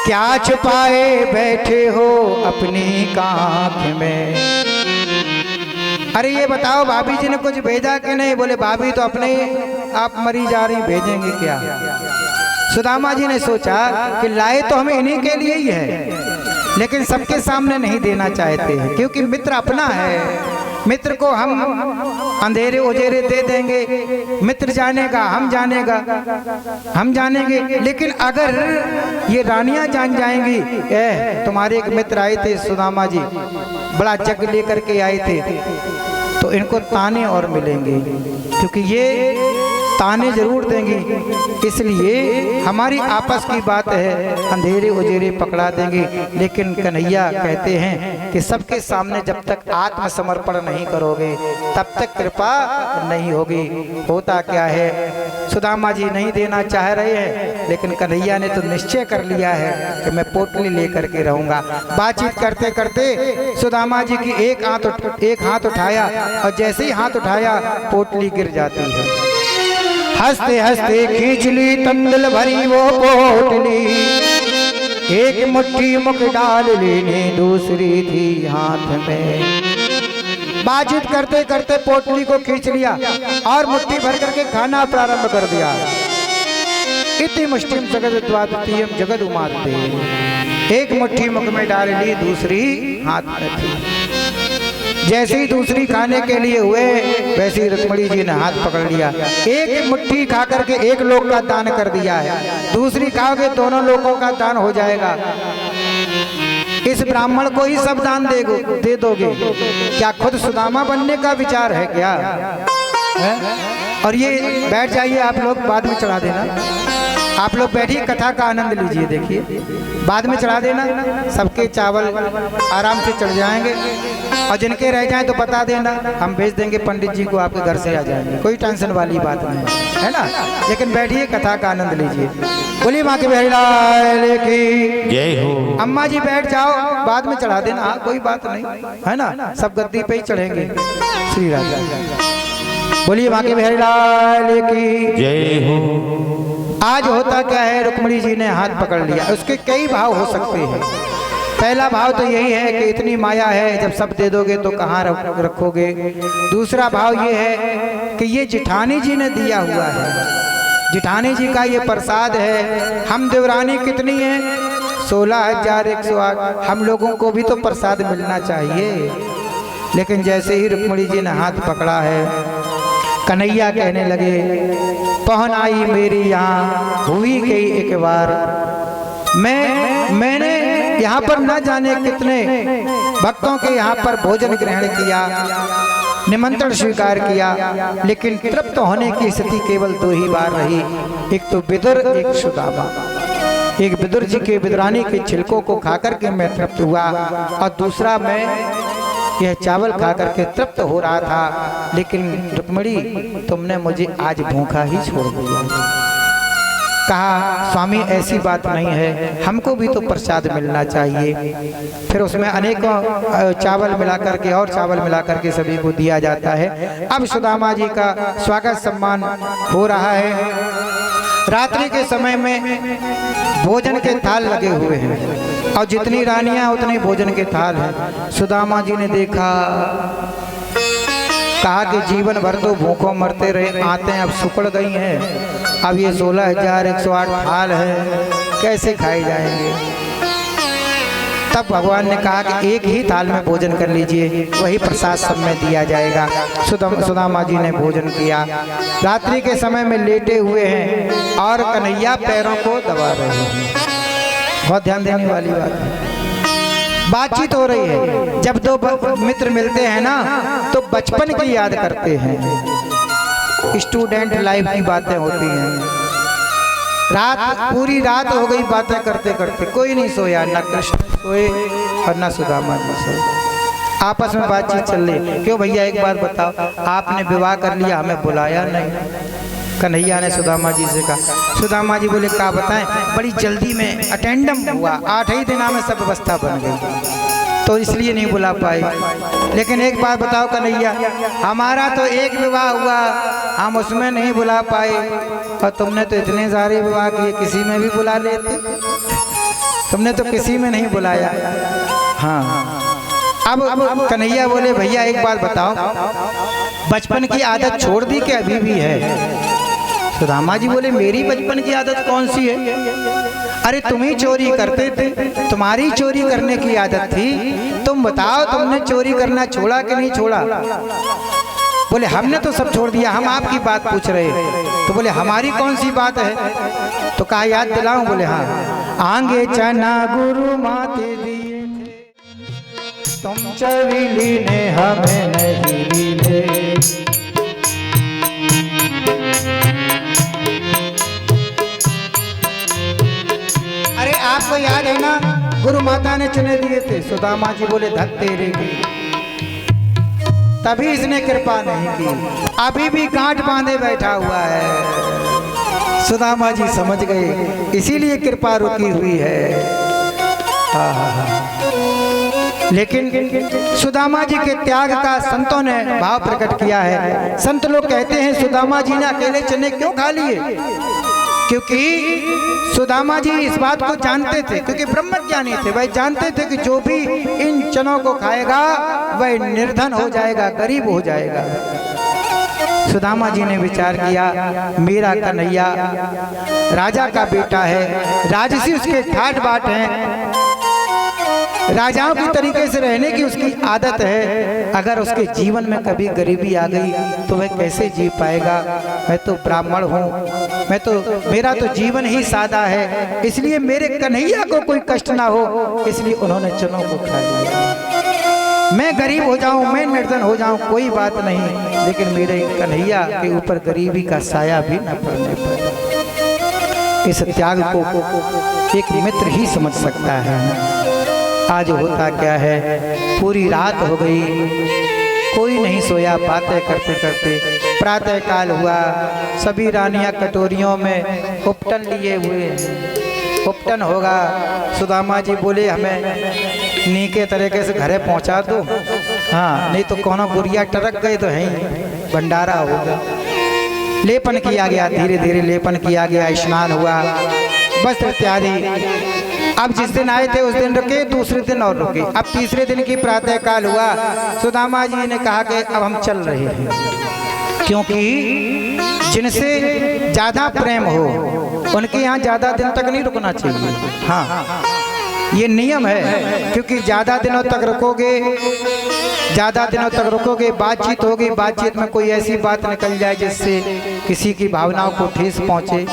क्या छुपाए बैठे हो अपनी कांख में? अरे ये बताओ भाभी जी ने कुछ भेजा कि नहीं? बोले भाभी तो अपने आप मरी जा रही, भेजेंगे क्या? सुदामा जी ने सोचा कि लाए तो हमें इन्हीं के लिए ही है, लेकिन सबके सामने नहीं देना चाहते हैं, क्योंकि मित्र अपना है। मित्र को हम अंधेरे उजेरे दे देंगे, मित्र जानेगा, हम जानेंगे, लेकिन अगर ये रानियां जान जाएंगी, तुम्हारे एक मित्र आए थे सुदामा जी, बड़ा जग लेकर के आए थे, तो इनको ताने और मिलेंगे, क्योंकि ये ताने जरूर देंगी। इसलिए हमारी आपस की बात है, अंधेरे उजेरे पकड़ा देंगे। लेकिन कन्हैया कहते हैं कि सबके सामने जब तक आत्मसमर्पण नहीं करोगे तब तक कृपा नहीं होगी। होता क्या है, सुदामा जी नहीं देना चाह रहे हैं, लेकिन कन्हैया ने तो निश्चय कर लिया है कि मैं पोटली लेकर के रहूंगा। बातचीत करते करते सुदामा जी की एक हाथ उठाया, और जैसे ही हाथ उठाया पोटली गिर जाती है। हंसते हंसते खींच ली तंदुल भरी वो पोटली, एक मुट्ठी मुख डाल लेने दूसरी थी हाथ में। बातचीत करते करते पोटली को खींच लिया और मुट्ठी भर करके खाना प्रारंभ कर दिया। इति मुष्टिम जगद द्वादतीयम जगद उमाते, एक मुट्ठी मुख में डाल ली, दूसरी हाथ में थी। जैसे ही दूसरी खाने के लिए हुए, वैसे ही रुक्मणी जी ने हाथ पकड़ लिया। एक मुट्ठी खा करके एक लोक का दान कर दिया है, दूसरी खाओगे दोनों लोगों का दान हो जाएगा। इस ब्राह्मण को ही सब दान दे दोगे? क्या खुद सुदामा बनने का विचार है क्या? है? और ये बैठ जाइए आप लोग, बाद में चढ़ा देना। आप लोग बैठिए, कथा का आनंद लीजिए, देखिए बाद में चढ़ा देना, सबके चावल आराम से चढ़ जाएंगे। और जिनके रह जाएं तो बता देना, हम भेज देंगे पंडित जी को, आपके घर से आ जाएंगे, कोई टेंशन वाली बात नहीं है ना। लेकिन बैठिए, कथा का आनंद लीजिए। बोलिए माँ के बिहारी लाल की जय हो। अम्मा जी बैठ जाओ, बाद में चढ़ा देना, हाँ कोई बात नहीं है ना, सब गद्दी पे ही चढ़ेंगे। श्री राधा। बोलिए माँ के बिहारी लाल की जय हो। आज होता क्या है, रुक्मिणी जी ने हाथ पकड़ लिया। उसके कई भाव हो सकते हैं। पहला भाव तो यही है कि इतनी माया है, जब सब दे दोगे तो कहाँ रखोगे। दूसरा भाव ये है कि ये जिठानी जी ने दिया हुआ है, जिठानी जी का ये प्रसाद है। हम देवरानी कितनी है, 16,108। हम लोगों को भी तो प्रसाद मिलना चाहिए। लेकिन जैसे ही रुक्मिणी जी ने हाथ पकड़ा है, कन्हैया कहने लगे, पहन आई मेरी यहाँ हुई गई एक बार। मैंने यहाँ पर न जाने कितने भक्तों के यहाँ पर भोजन ग्रहण किया, निमंत्रण स्वीकार किया, लेकिन तृप्त होने की स्थिति केवल 2 ही बार रही। एक तो विदुर, एक सुदामा। एक विदुर जी के विदुरानी के छिलकों को खाकर के मैं तृप्त हुआ, और दूसरा मैं यह चावल खा करके तृप्त हो रहा था। लेकिन रुक्मिणी, तुमने मुझे आज भूखा ही छोड़ दिया। कहा, स्वामी ऐसी बात नहीं है, हमको भी तो प्रसाद मिलना चाहिए। फिर उसमें अनेकों चावल मिला करके और चावल मिला करके सभी को दिया जाता है। अब सुदामा जी का स्वागत सम्मान हो रहा है। रात्रि के समय में भोजन के थाल लगे हुए हैं, और जितनी रानियां उतने भोजन के थाल हैं। सुदामा जी ने देखा, कहा कि जीवन भर तो भूखों मरते रहे, आते अब सुकड़ गई हैं, अब ये 16,108 थाल है, कैसे खाए जाएंगे। तब भगवान ने कहा कि एक ही थाल में भोजन कर लीजिए, वही प्रसाद सब में दिया जाएगा। सुदामा जी ने भोजन किया। रात्रि के समय में लेटे हुए हैं और कन्हैया पैरों को दबा रहे हैं। बहुत ध्यान देने वाली बात है। बातचीत हो रही है। जब 2 मित्र मिलते हैं ना, तो बचपन की याद करते हैं, स्टूडेंट लाइफ की बातें होती हैं। पूरी रात हो गई बातें करते करते, कोई नहीं सोया, न कृष्ण सोए और न सुदामा जी सोए। आपस में बातचीत चल रही। क्यों भैया, एक बात बताओ, आपने विवाह कर लिया, हमें बुलाया नहीं। कन्हैया ने सुदामा जी से कहा। सुदामा जी बोले, क्या बताएं, बड़ी जल्दी में अटेंडम हुआ, 8 ही दिनों में सब व्यवस्था बन गई, तो इसलिए नहीं बुला पाई। लेकिन एक बात बताओ कन्हैया, हमारा तो एक विवाह हुआ, हम उसमें नहीं बुला पाए, और तुमने तो इतने सारे विवाह किए, किसी में भी बुला लेते, तुमने तो किसी में नहीं बुलाया। हाँ, अब कन्हैया बोले, भैया एक बात बताओ, बचपन की आदत छोड़ दी कि अभी भी है। सुदामा जी बोले, मेरी बचपन की आदत कौन सी है? अरे तुम ही चोरी करते थे, तुम्हारी चोरी करने की आदत थी, तुम बताओ तुमने चोरी करना छोड़ा कि नहीं छोड़ा? बोले, हमने तो सब छोड़ दिया, हम आपकी बात पूछ रहे। तो बोले, हमारी कौन सी बात है? तो कहा, याद दिलाऊं? बोले, हाँ। आंगे चना गुरु माते दिए थे, तुम चविली ने हमें नहीं मिले। अरे आपको याद है ना, गुरु माता ने चने दिए थे। सुदामा जी बोले, धक तेरे की, तभी इसने कृपा नहीं की, अभी भी गांठ बांधे बैठा हुआ है। सुदामा जी समझ गए, इसीलिए कृपा रुकी हुई है। लेकिन सुदामा जी के त्याग का संतों ने भाव प्रकट किया है। संत लोग कहते हैं, सुदामा जी ने अकेले चने क्यों खा लिए? क्योंकि सुदामा जी इस बात को जानते थे, क्योंकि ब्रह्मज्ञानी थे, वह जानते थे कि जो भी इन चनों को खाएगा वह निर्धन हो जाएगा, गरीब हो जाएगा। सुदामा जी ने विचार किया, मेरा कन्हैया राजा का बेटा है, राजसी उसके ठाट बाट हैं, राजाओं की तरीके से रहने की उसकी आदत है। अगर उसके जीवन में कभी गरीबी आ गई तो वह कैसे जी पाएगा? मैं तो ब्राह्मण हूँ, मेरा तो जीवन ही सादा है, इसलिए मेरे कन्हैया को कोई कष्ट ना हो, इसलिए उन्होंने चनों को खा लिया। मैं गरीब हो जाऊं, मैं निर्धन हो जाऊं, कोई बात नहीं, लेकिन मेरे कन्हैया के ऊपर गरीबी का साया भी न पड़ने पाए। इस त्याग को एक मित्र ही समझ सकता है। आज होता क्या है, पूरी रात हो गई, कोई नहीं सोया, बातें करते करते प्रातः काल हुआ। सभी रानियां कटोरियों में उपटन लिए हुए, उपटन होगा। सुदामा जी बोले हमें नीके तरीके से घरे पहुंचा दो, हाँ नहीं तो कोनो गुड़िया टरक गए तो है भंडारा होगा। लेपन किया गया, धीरे धीरे लेपन किया गया, स्नान हुआ, वस्त्र इत्यादि। अब जिस दिन आए थे उस दिन रुके, दूसरे दिन और रुके। अब तीसरे दिन की प्रातः काल हुआ। सुदामा जी ने कहा कि अब हम चल रहे हैं, क्योंकि जिनसे ज्यादा प्रेम हो उनके यहाँ ज्यादा दिन तक नहीं रुकना चाहिए। हाँ ये नियम है, क्योंकि ज्यादा दिनों तक रुकोगे, ज्यादा दिनों तक रुकोगे, बातचीत होगी, बातचीत में कोई ऐसी बात निकल जाए जिससे किसी की भावनाओं को ठेस पहुंचे।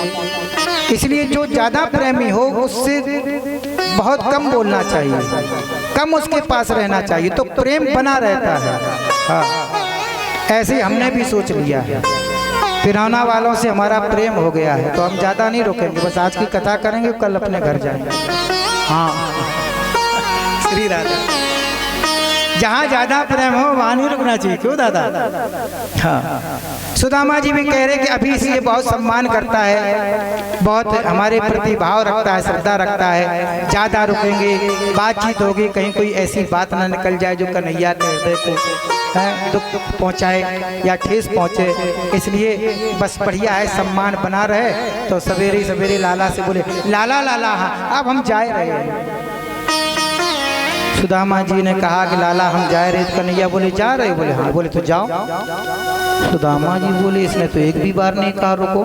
इसलिए जो ज्यादा प्रेमी हो उससे बहुत कम बोलना चाहिए, कम उसके पास रहना चाहिए, तो प्रेम बना रहता है। हाँ ऐसे हमने भी सोच लिया है, पिरौना वालों से हमारा प्रेम हो गया है तो हम ज़्यादा नहीं रुकेंगे, बस आज की कथा करेंगे, कल अपने घर जाएंगे। हाँ श्री राधा, जहाँ ज़्यादा प्रेम हो वहाँ नहीं रुकना चाहिए, क्यों दादा? हाँ सुदामा जी भी कह रहे कि अभी इसलिए बहुत सम्मान करता है, बहुत हमारे प्रति भाव रखता है, श्रद्धा रखता है, ज़्यादा रुकेंगे, बातचीत होगी, कहीं कोई ऐसी बात ना निकल जाए जो कन्हैया के हृदय को दुख पहुँचाए या ठेस पहुँचे, इसलिए बस बढ़िया है, सम्मान बना रहे। तो सवेरे सवेरे लाला से बोले, लाला लाला हाँ अब हम जाए रहे हैं। सुदामा जी ने कहा कि लाला हम जा रहे, कन्हैया बोले जा रहे, बोले हाँ, बोले तो जाओ। सुदामा जी बोले इसने तो एक भी बार नहीं कहा रुको।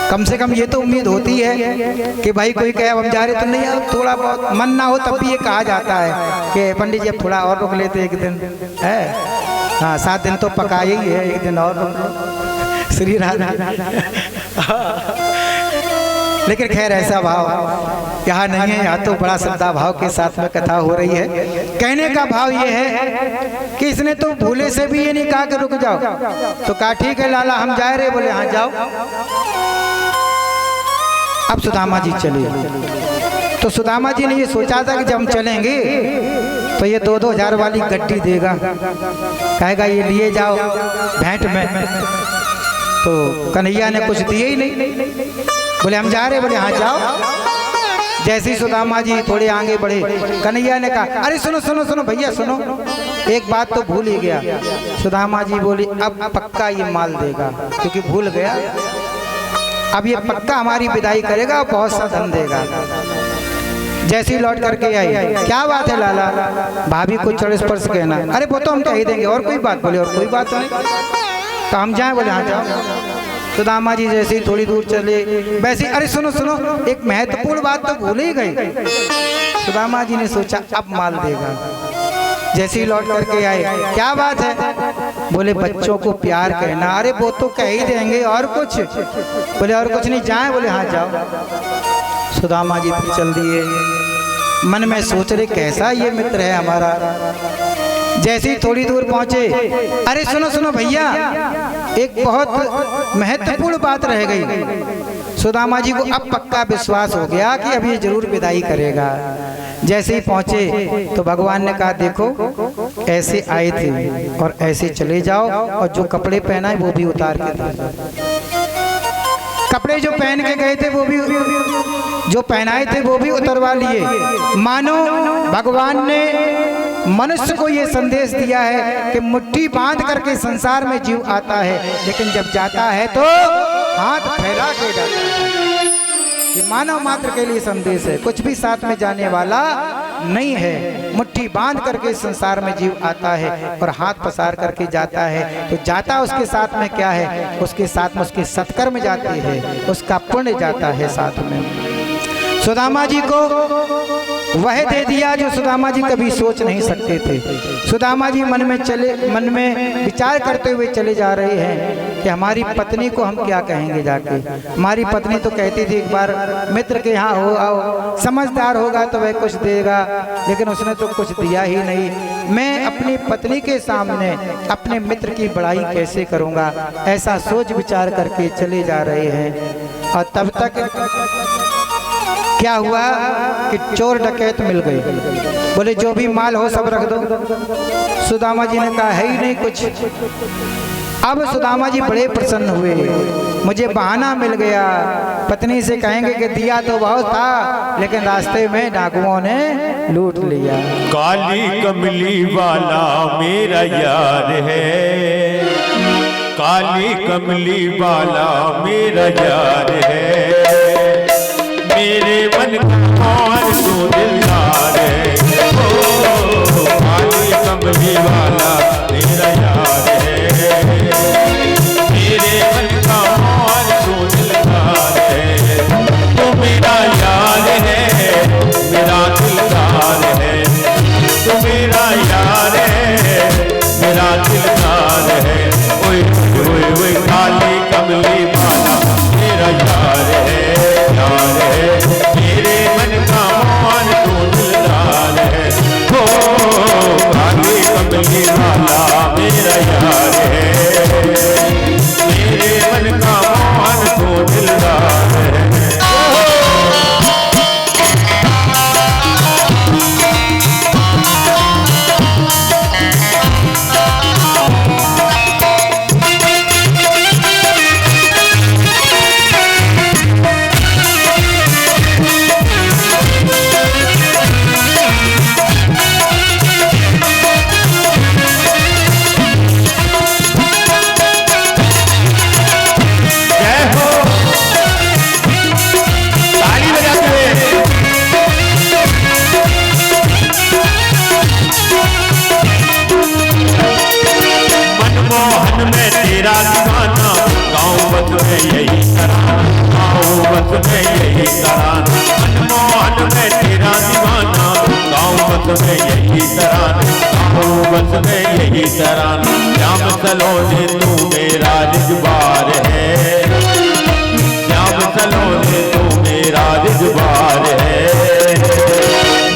कम से कम ये तो उम्मीद होती है कि भाई कोई कहे हम जा रहे तो नहीं, थोड़ा बहुत मन ना हो तब भी ये कहा जाता है कि पंडित जी थोड़ा और रुक लेते एक दिन है। हाँ 7 दिन तो पकाए ही है, एक दिन और रुक लो। श्री राधा। लेकिन खैर ऐसा भाव यहाँ नहीं है, यहाँ तो बड़ा श्रद्धा भाव के साथ में कथा हो रही है। कहने का भाव ये है कि इसने तो भूले से भी ये नहीं कहा कि रुक जाओ, तो कहा ठीक है लाला हम जा रहे, बोले हाँ जाओ। अब सुदामा जी चले, तो सुदामा जी ने ये सोचा था कि जब हम चलेंगे तो ये 2-2 हज़ार वाली गड्डी देगा, कहेगा ये लिए जाओ भेंट में। तो कन्हैया ने कुछ दिए ही नहीं, बोले हम जा रहे, बोले हाँ जाओ। जैसे ही सुदामा जी थोड़े आगे बढ़े, कन्हैया ने कहा अरे सुनो सुनो सुनो भैया सुनो, एक बात तो भूल ही गया। सुदामा जी बोली अब पक्का ये माल देगा, क्योंकि भूल गया, अब ये पक्का हमारी विदाई करेगा, बहुत सा धन देगा। जैसे ही लौट करके आई, क्या बात है लाला, भाभी को चढ़ स्पर्श कहना, अरे वो तो हम कह ही देंगे, और कोई बात? बोले और कोई बात नहीं, तो हम जाएं? बोले हाँ जाओ। सुदामा जी जैसे ही थोड़ी दूर चले, वैसे अरे सुनो सुनो एक महत्वपूर्ण बात तो भूल ही गई। सुदामा जी ने सोचा अब माल देगा। जैसे ही लौट करके आए, क्या बात है? बोले बच्चों को प्यार कहना, अरे वो तो कह ही देंगे, और कुछ? बोले और कुछ नहीं, जाएं? बोले हाँ जाओ। सुदामा जी फिर चल दिए, मन में सोच रहे कैसा ये मित्र है हमारा। जैसे ही थोड़ी दूर पहुंचे, अरे सुनो सुनो भैया एक बहुत महत्वपूर्ण बात रह गई। सुदामा जी को अब पक्का विश्वास हो गया कि अब ये जरूर विदाई करेगा। जैसे ही पहुंचे तो भगवान ने कहा देखो ऐसे आए थे और ऐसे चले जाओ, और जो कपड़े पहना है वो भी उतार के दे दो। कपड़े जो पहन के गए थे वो भी, जो पहनाए थे वो भी उतरवा लिए। मानो भगवान ने मनुष्य को ये संदेश दिया है कि मुट्ठी बांध करके संसार में जीव आता है, लेकिन जब जाता है तो हाथ फैला के जाता है। ये मानव मात्र के लिए संदेश है, कुछ भी साथ में जाने वाला नहीं है। मुट्ठी बांध करके संसार में जीव आता है और हाथ पसार करके जाता है, तो जाता उसके साथ में क्या है? उसके साथ में उसके सत्कर्म जाती है, उसका पुण्य जाता है साथ में। सुदामा जी को वह दे दिया जो सुदामा जी कभी सोच नहीं सकते थे। सुदामा जी मन में विचार करते हुए चले जा रहे हैं कि हमारी पत्नी को हम क्या कहेंगे जाके। हमारी पत्नी तो कहती थी एक बार मित्र के यहाँ हो आओ, समझदार होगा तो वह कुछ देगा, लेकिन उसने तो कुछ दिया ही नहीं। मैं अपनी पत्नी के सामने अपने मित्र की बड़ाई कैसे करूँगा, ऐसा सोच विचार करके चले जा रहे हैं। और तब तक क्या हुआ कि चोर डकैत मिल गए। बोले जो भी माल हो सब रख दो। सुदामा जी ने कहा है ही नहीं कुछ। अब सुदामा जी बड़े प्रसन्न हुए, मुझे बहाना मिल गया। पत्नी से कहेंगे कि दिया तो बहुत था लेकिन रास्ते में डाकुओं ने लूट लिया। काली कमली वाला मेरा यार है, काली कमली वाला मेरा यार है, मेरे मन का और तो दिलदार है। ओ काली कमली वाला मेरा यार है, मेरे मन का और तो दिलदार है। तू मेरा यार है, मेरा दिलदार है, तू मेरा यार है, मेरा दिलदार है। ओए ओए ओए काली कमली वाला मेरा यार है, यार है, मेरे मन का मान तो दिलदार है। हो काली कमली वाला मेरा यार है, मेरे मन का मान तो दिलदार है। तेरा दीवाना गाँव बस में यही तराना, गाँव बस में यही तराना, मनमोहन में तेरा दीवाना गाँव बस में यही तराना, गाँव बस में यही तराना। श्याम सलोने तू मेरा रिजवार है, श्याम सलोने तू मेरा रिजवार है,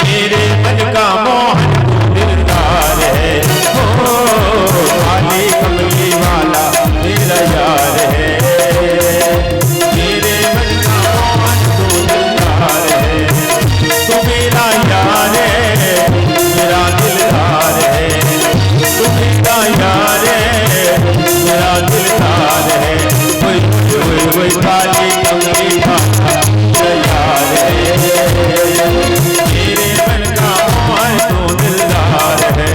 मेरे मन का मोहन तू दिलदार है। ओ काली कमली वाला मेरा यार है, मेरे मन का मोहन तू दिलदार है। तू मेरा यार है, मेरा दिलदार है, तू मेरा यार है, मेरा दिलदार है। ओए ओए ओए काली कमली वाला मेरा यार है, मेरे मन का मोहन तू दिलदार है।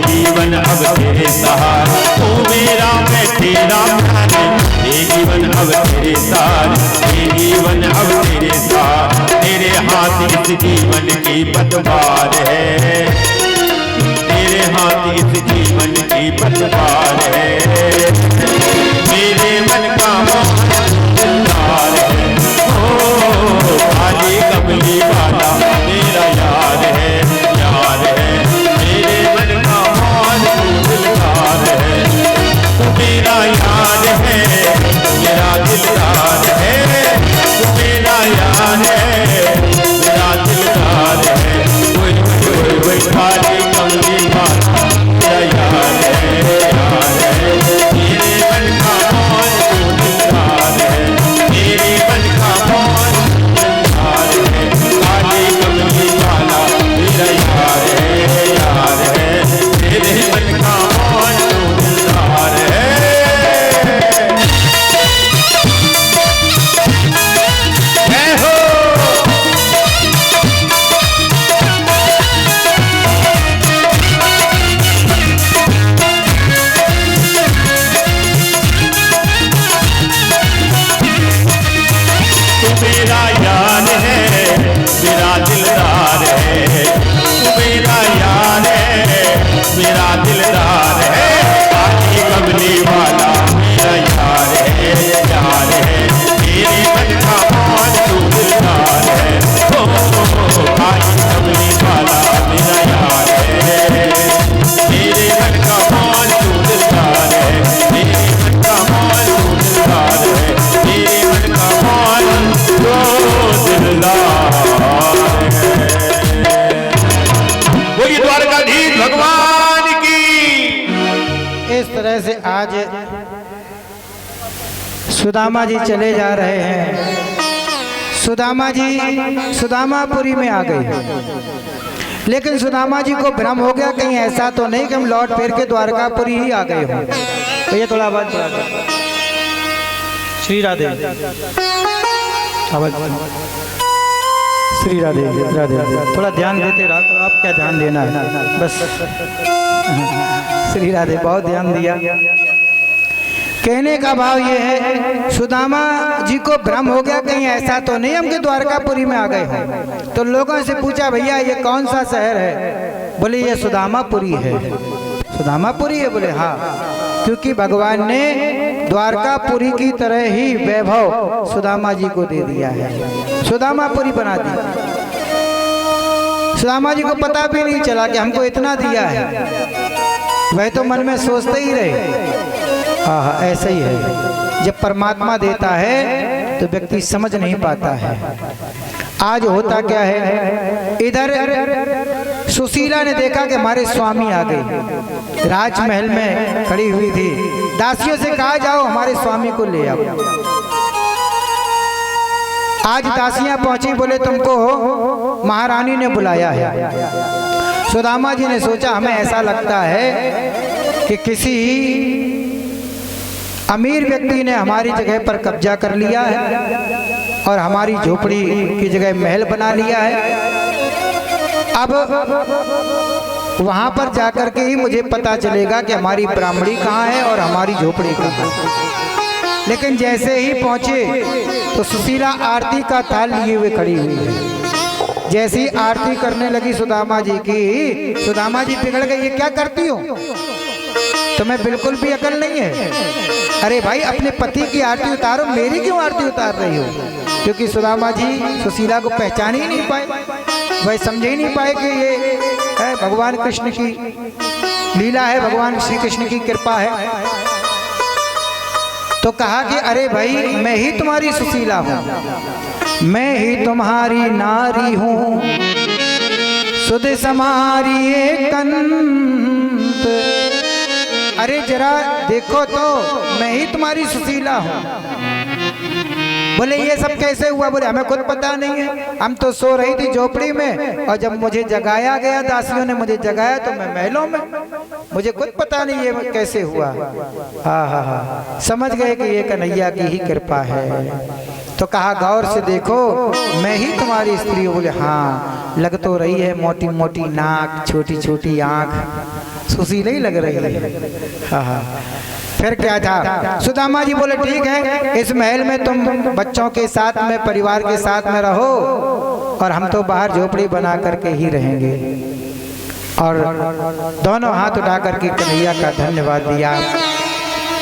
जीवन अब तेरे सहारे, तू मेरा मैं तेरा प्यारे, ये जीवन अब तेरे सहारे, ये जीवन अब तेरे सहारे। तेरे हाथ इस जीवन की पतवार है, तेरे हाथ इस जीवन की पतवार है, मेरे मन का मोहन दिलदार है। ओ काली कमली वाला मेरा यार है, यार है, मेरे मन का मोहन दिलदार है। तू मेरा यार है, मेरा दिलदार है, तू मेरा यार है, मेरा दिलदार है। ओए ओए ओए काली कमली वाला मेरा यार है, यार है। आज सुदामा जी चले जा रहे हैं। सुदामा जी सुदामापुरी में आ गए, लेकिन सुदामा जी को भ्रम हो गया कहीं ऐसा तो नहीं कि हम लौट फिर के द्वारकापुरी ही आ गए हों। तो ये थोड़ा आवाज बढ़ा दो। श्री राधे, आवाज श्री राधे राधे। थोड़ा ध्यान देते रहा तो आप क्या ध्यान देना है बस। श्री राधे, बहुत ध्यान दिया। कहने का भाव ये है, सुदामा जी को भ्रम हो गया कहीं ऐसा तो नहीं हम के द्वारकापुरी में आ गए हैं। तो लोगों से पूछा, भैया ये कौन सा शहर है? बोले ये सुदामापुरी है। सुदामापुरी है? बोले हाँ, क्योंकि भगवान ने द्वारकापुरी की तरह ही वैभव सुदामा जी को दे दिया है, सुदामापुरी बना दी। सुदामा जी को पता भी नहीं चला कि हमको इतना दिया है, वह तो मन में सोचते ही रहे। हाँ, ऐसा ही है, जब परमात्मा देता है तो व्यक्ति समझ नहीं पाता है। आज होता क्या है, इधर सुशीला ने देखा कि हमारे स्वामी आ गए, राजमहल में खड़ी हुई थी। दासियों से कहा, जाओ हमारे स्वामी को ले आओ। आज दासियां पहुंची, बोले तुमको महारानी ने बुलाया है। सुदामा जी ने सोचा, हमें ऐसा लगता है कि किसी अमीर व्यक्ति ने हमारी जगह पर कब्जा कर लिया है और हमारी झोपड़ी की जगह महल बना लिया है। अब वहां पर जाकर के ही मुझे पता चलेगा कि हमारी ब्राह्मणी कहाँ है और हमारी झोपड़ी कहाँ है। लेकिन जैसे ही पहुंचे तो सुशीला आरती का थाल लिए हुए खड़ी हुई है। जैसी आरती करने लगी सुदामा जी की, सुदामा जी पिघल गए, ये क्या करती हो? तुम्हें बिल्कुल भी अकल नहीं है। अरे भाई, अपने पति की आरती उतारो, मेरी क्यों आरती उतार रही हो? क्योंकि सुदामा जी सुशीला को पहचान ही नहीं पाए, वह समझ ही नहीं पाए कि ये है भगवान कृष्ण की लीला है, भगवान श्री कृष्ण की कृपा है। तो कहा कि अरे भाई, मैं ही तुम्हारी सुशीला हूँ, मैं ही तुम्हारी नारी हूँ, सुध समारी कंत। अरे जरा देखो तो, मैं ही तुम्हारी सुशीला हूँ। बोले ये सब कैसे हुआ? बोले हमें खुद पता नहीं है, हम तो सो रही थी झोपड़ी में और जब मुझे जगाया गया, दासियों ने मुझे जगाया तो मैं महलों में, मुझे खुद पता नहीं ये कैसे हुआ। हाँ हाँ हाँ, समझ गए कि ये कन्हैया की ही कृपा है। तो कहा गौर से देखो, मैं ही तुम्हारी स्त्री हूँ। बोले हाँ, लग तो रही है, मोटी मोटी नाक, छोटी छोटी आंख, सुशीला ही लग रही है। हाँ हाँ, फिर क्या था? सुदामा जी बोले ठीक है, इस महल में तुम बच्चों के साथ में, परिवार के साथ में रहो और हम तो बाहर झोपड़ी बना करके ही रहेंगे। और दोनों हाथ उठा करके कन्हैया का धन्यवाद दिया।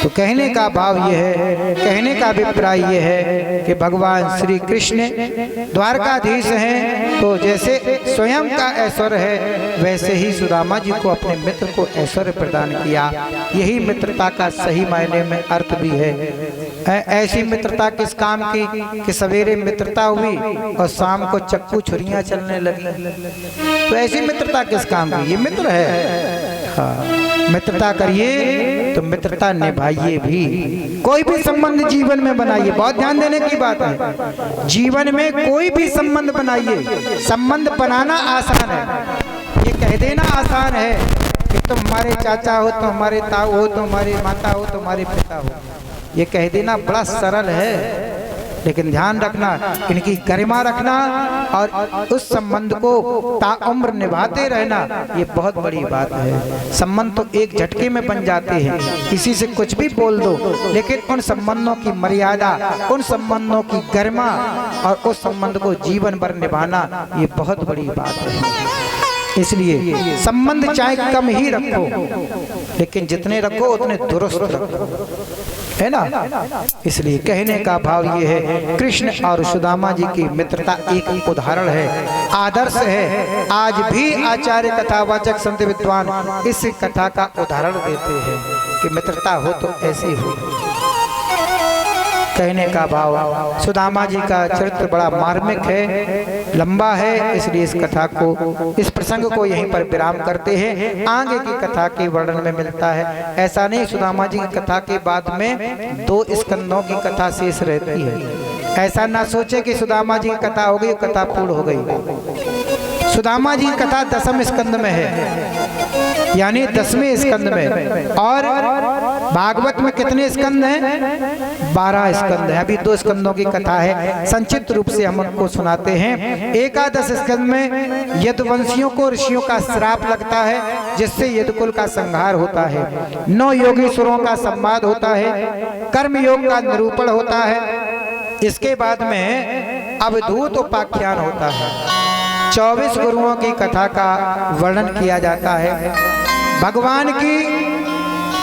तो कहने का भाव ये है, कहने का अभिप्राय ये है कि भगवान श्री कृष्ण द्वारकाधीश हैं, तो जैसे स्वयं का ऐश्वर्य है वैसे ही सुदामा जी को अपने मित्र को ऐश्वर्य प्रदान किया। यही मित्रता का सही मायने में अर्थ भी है। ऐसी मित्रता किस काम की कि सवेरे मित्रता हुई और शाम को चक्कू छुरियां चलने लगी। तो ऐसी मित्रता किस काम की? ये मित्र है। हाँ, मित्रता करिए तो मित्रता निभाइए भी। कोई भी संबंध जीवन में बनाइए, बहुत ध्यान देने की बात है। जीवन में कोई भी संबंध बनाइए, संबंध बनाना आसान है, ये कह देना आसान है कि तुम हमारे चाचा हो, तुम हमारे ताऊ हो, तुम हमारे माता हो, तुम हमारे पिता हो, ये कह देना बड़ा सरल है। लेकिन ध्यान रखना, इनकी गरिमा रखना और उस संबंध को ताउम्र निभाते रहना, ये बहुत बड़ी बात है। संबंध तो एक झटके में बन जाते हैं, किसी से कुछ भी बोल दो, लेकिन उन संबंधों की मर्यादा, उन संबंधों की गरिमा और उस संबंध को जीवन भर निभाना, ये बहुत बड़ी बात है। इसलिए संबंध चाहे कम ही रखो, लेकिन जितने रखो उतने दुरुस्त रखो, है ना। इसलिए कहने का भाव ये है, कृष्ण और सुदामा जी की मित्रता एक उदाहरण है, आदर्श है। आज भी आचार्य कथावाचक संत विद्वान इस कथा का उदाहरण देते हैं कि मित्रता हो तो ऐसी हो। कहने का भाव। सुदामा जी का चरित्र बड़ा मार्मिक है, लंबा है, इसलिए इस कथा को, इस प्रसंग को यहीं पर विराम करते हैं। आगे की कथा के वर्णन में मिलता है। ऐसा नहीं, सुदामा जी की कथा के बाद में 2 स्कंदों की कथा शेष रहती है। ऐसा ना सोचे कि सुदामा जी की कथा हो गई, कथा पूर्ण हो गई। सुदामा जी की कथा 10वें स्कंद में है, यानी 10वें स्कंद में। और भागवत में कितने स्कंद हैं? 12 स्कंद है। अभी 2 स्कंदों की कथा है, संक्षिप्त रूप से हम उनको सुनाते हैं। एकादश स्कंद में यदुवंशियों को ऋषियों का श्राप लगता है, जिससे यदुकुल का संहार होता है। 9 योगीश्वरों का संवाद होता है, कर्म योग का निरूपण होता है। इसके बाद में अवधूत उपाख्यान होता है। 24 गुरुओं की कथा का वर्णन किया जाता है। भगवान की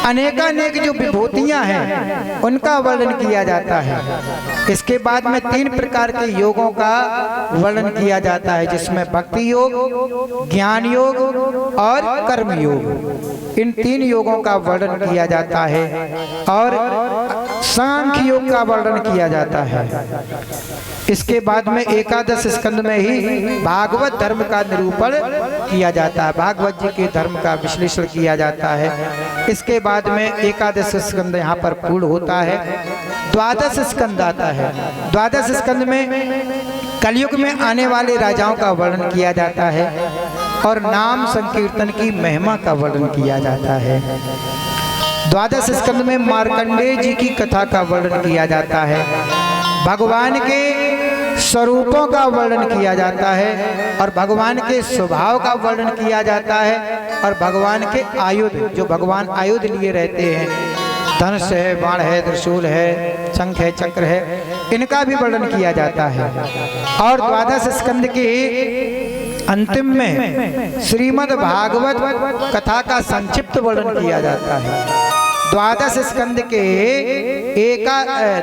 अनेकानेक जो विभूतियां हैं उनका वर्णन किया जाता है। इसके बाद में 3 प्रकार के योगों का वर्णन किया जाता है, जिसमें भक्ति योग, ज्ञान योग और कर्म योग। इन 3 योगों का वर्णन किया जाता है और सांख्य योग का वर्णन किया जाता है। इसके बाद में एकादश स्कंद में ही भागवत धर्म का निरूपण किया जाता है, भागवत जी के धर्म का विश्लेषण किया जाता है। इसके बाद में एकादश स्कंद यहाँ पर पूर्ण होता है। द्वादश स्कंद आता है। द्वादश स्कंद में कलयुग में आने वाले राजाओं का वर्णन किया जाता है और नाम संकीर्तन की महिमा का वर्णन किया जाता है। द्वादश स्कंद में मार्कंडेय जी की कथा का वर्णन किया जाता है। भगवान के स्वरूपों का वर्णन किया जाता है और भगवान के स्वभाव का वर्णन किया जाता है और भगवान के आयुध, जो भगवान आयुध लिए रहते हैं, धनुष है, बाण है, त्रिशूल है, शंख है, चक्र है, इनका भी वर्णन किया जाता है। और द्वादश स्कंद के अंतिम में श्रीमद् भागवत कथा का संक्षिप्त वर्णन किया जाता है। द्वादश स्कंद के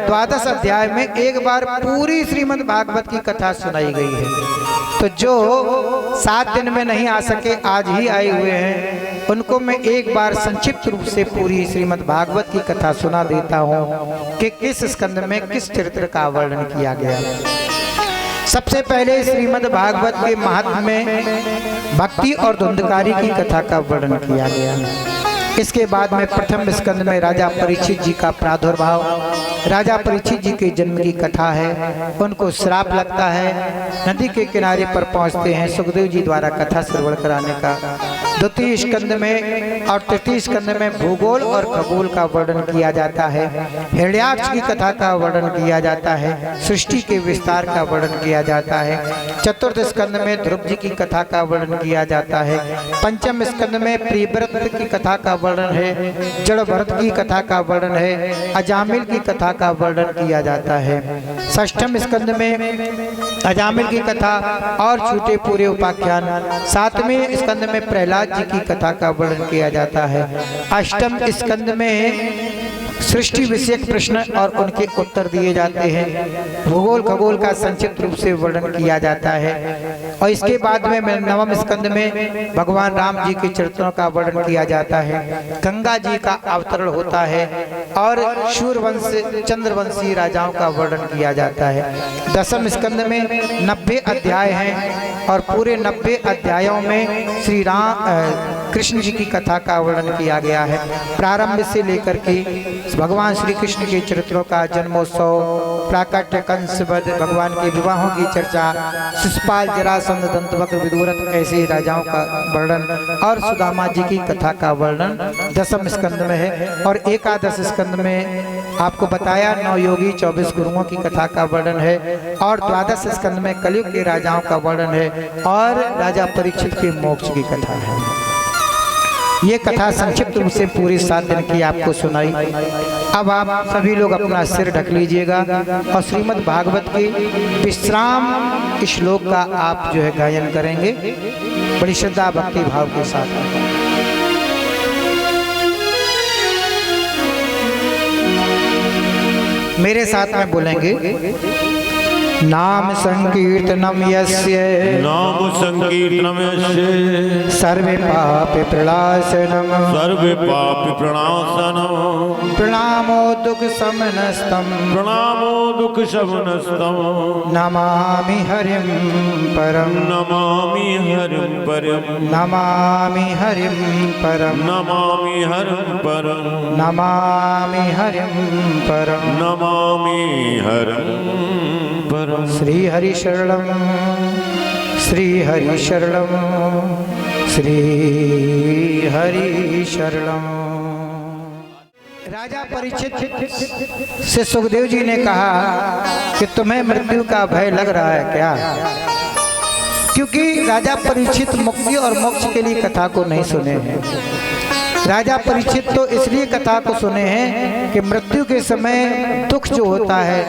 द्वादश अध्याय में एक बार पूरी श्रीमद् भागवत की कथा सुनाई गई है। तो जो 7 दिन में नहीं आ सके, आज ही आए हुए हैं, उनको मैं एक बार संक्षिप्त रूप से पूरी श्रीमद् भागवत की कथा सुना देता हूँ कि किस स्कंद में किस चरित्र का वर्णन किया गया। सबसे पहले श्रीमद् भागवत के महात्म्य में भक्ति और धुंधकारी की कथा का वर्णन किया गया। इसके बाद में प्रथम स्कंद में राजा परीक्षित जी का प्रादुर्भाव, राजा परीक्षित जी के जन्म की कथा है। उनको श्राप लगता है, नदी के किनारे पर पहुंचते हैं, सुखदेव जी द्वारा कथा श्रवण कराने का। द्वितीय स्कंद में और तृतीय स्कंद में भूगोल और खगोल का वर्णन किया जाता है। हिरण्याक्ष की कथा का वर्णन किया जाता है, सृष्टि के विस्तार का वर्णन किया जाता है। चतुर्थ स्कंद में ध्रुव जी की कथा का वर्णन किया जाता है। पंचम स्कंद में प्रियव्रत की कथा का वर्णन है, जड़ भरत की कथा का वर्णन है, अजामिल की कथा का वर्णन किया जाता है। षष्ठम स्कंद में अजामिल की कथा और छूटे पूरे उपाख्यान। 7वें स्कंद में प्रहलाद जी की कथा का वर्णन किया जाता है। अष्टम स्कंद में सृष्टि विषयक प्रश्न और उनके उत्तर दिए जाते हैं। भूगोल खगोल का संक्षिप्त रूप से वर्णन किया जाता है। और इसके बाद में नवम स्कंद में भगवान राम जी के चरित्रों का वर्णन किया जाता है। गंगा जी का अवतरण होता है और शूरवंश चंद्रवंशी राजाओं का वर्णन किया जाता है। दसम स्कंद में 90 अध्याय हैं और पूरे 90 अध्यायों में श्री राम कृष्ण जी की कथा का वर्णन किया गया है। प्रारंभ से लेकर के भगवान श्री कृष्ण के चरित्रों का जन्मोत्सव, प्राकट्य, कंसवध, भगवान के विवाहों की चर्चा, शिशुपाल, जरासंध, दंतवक्र, विदुरथ ऐसे राजाओं का वर्णन और सुदामा जी की कथा का वर्णन दसम स्कंद में है। और एकादश स्कंद में आपको बताया 9 योगी 24 गुरुओं की कथा का वर्णन है और द्वादश स्कंद में कलयुग के राजाओं का वर्णन है और राजा परीक्षित के मोक्ष की कथा है। ये कथा संक्षिप्त रूप से पूरी 7 दिन की आपको सुनाई। अब आप सभी लोग अपना सिर ढक लीजिएगा और श्रीमद् भागवत के विश्राम श्लोक का आप जो है गायन करेंगे बड़ी श्रद्धा भक्ति भाव के साथ। मेरे साथ में बोलेंगे। नाम संकीर्तनम यस्य नाम संकीर्तनम यस्य सर्वे पाप प्रणाशनम सर्वे पाप प्रणाशनम प्रणामो दुख समनस्तम प्रणामो दुख शमनस्तम नमामि हरिं परम नमामि हरिं परम नमामि हरिं परम नमामि हरिं परम नमामि हरिं परम नमामि हरिं परम। श्री हरि शरणम श्री हरि शरणम श्री हरि शरणम। राजा परीक्षित से सुखदेव जी ने कहा कि तुम्हें मृत्यु का भय लग रहा है क्या? क्योंकि राजा परीक्षित मुक्ति और मोक्ष के लिए कथा को नहीं सुने हैं। राजा परीक्षित तो इसलिए कथा को सुने हैं कि मृत्यु के समय दुख जो होता है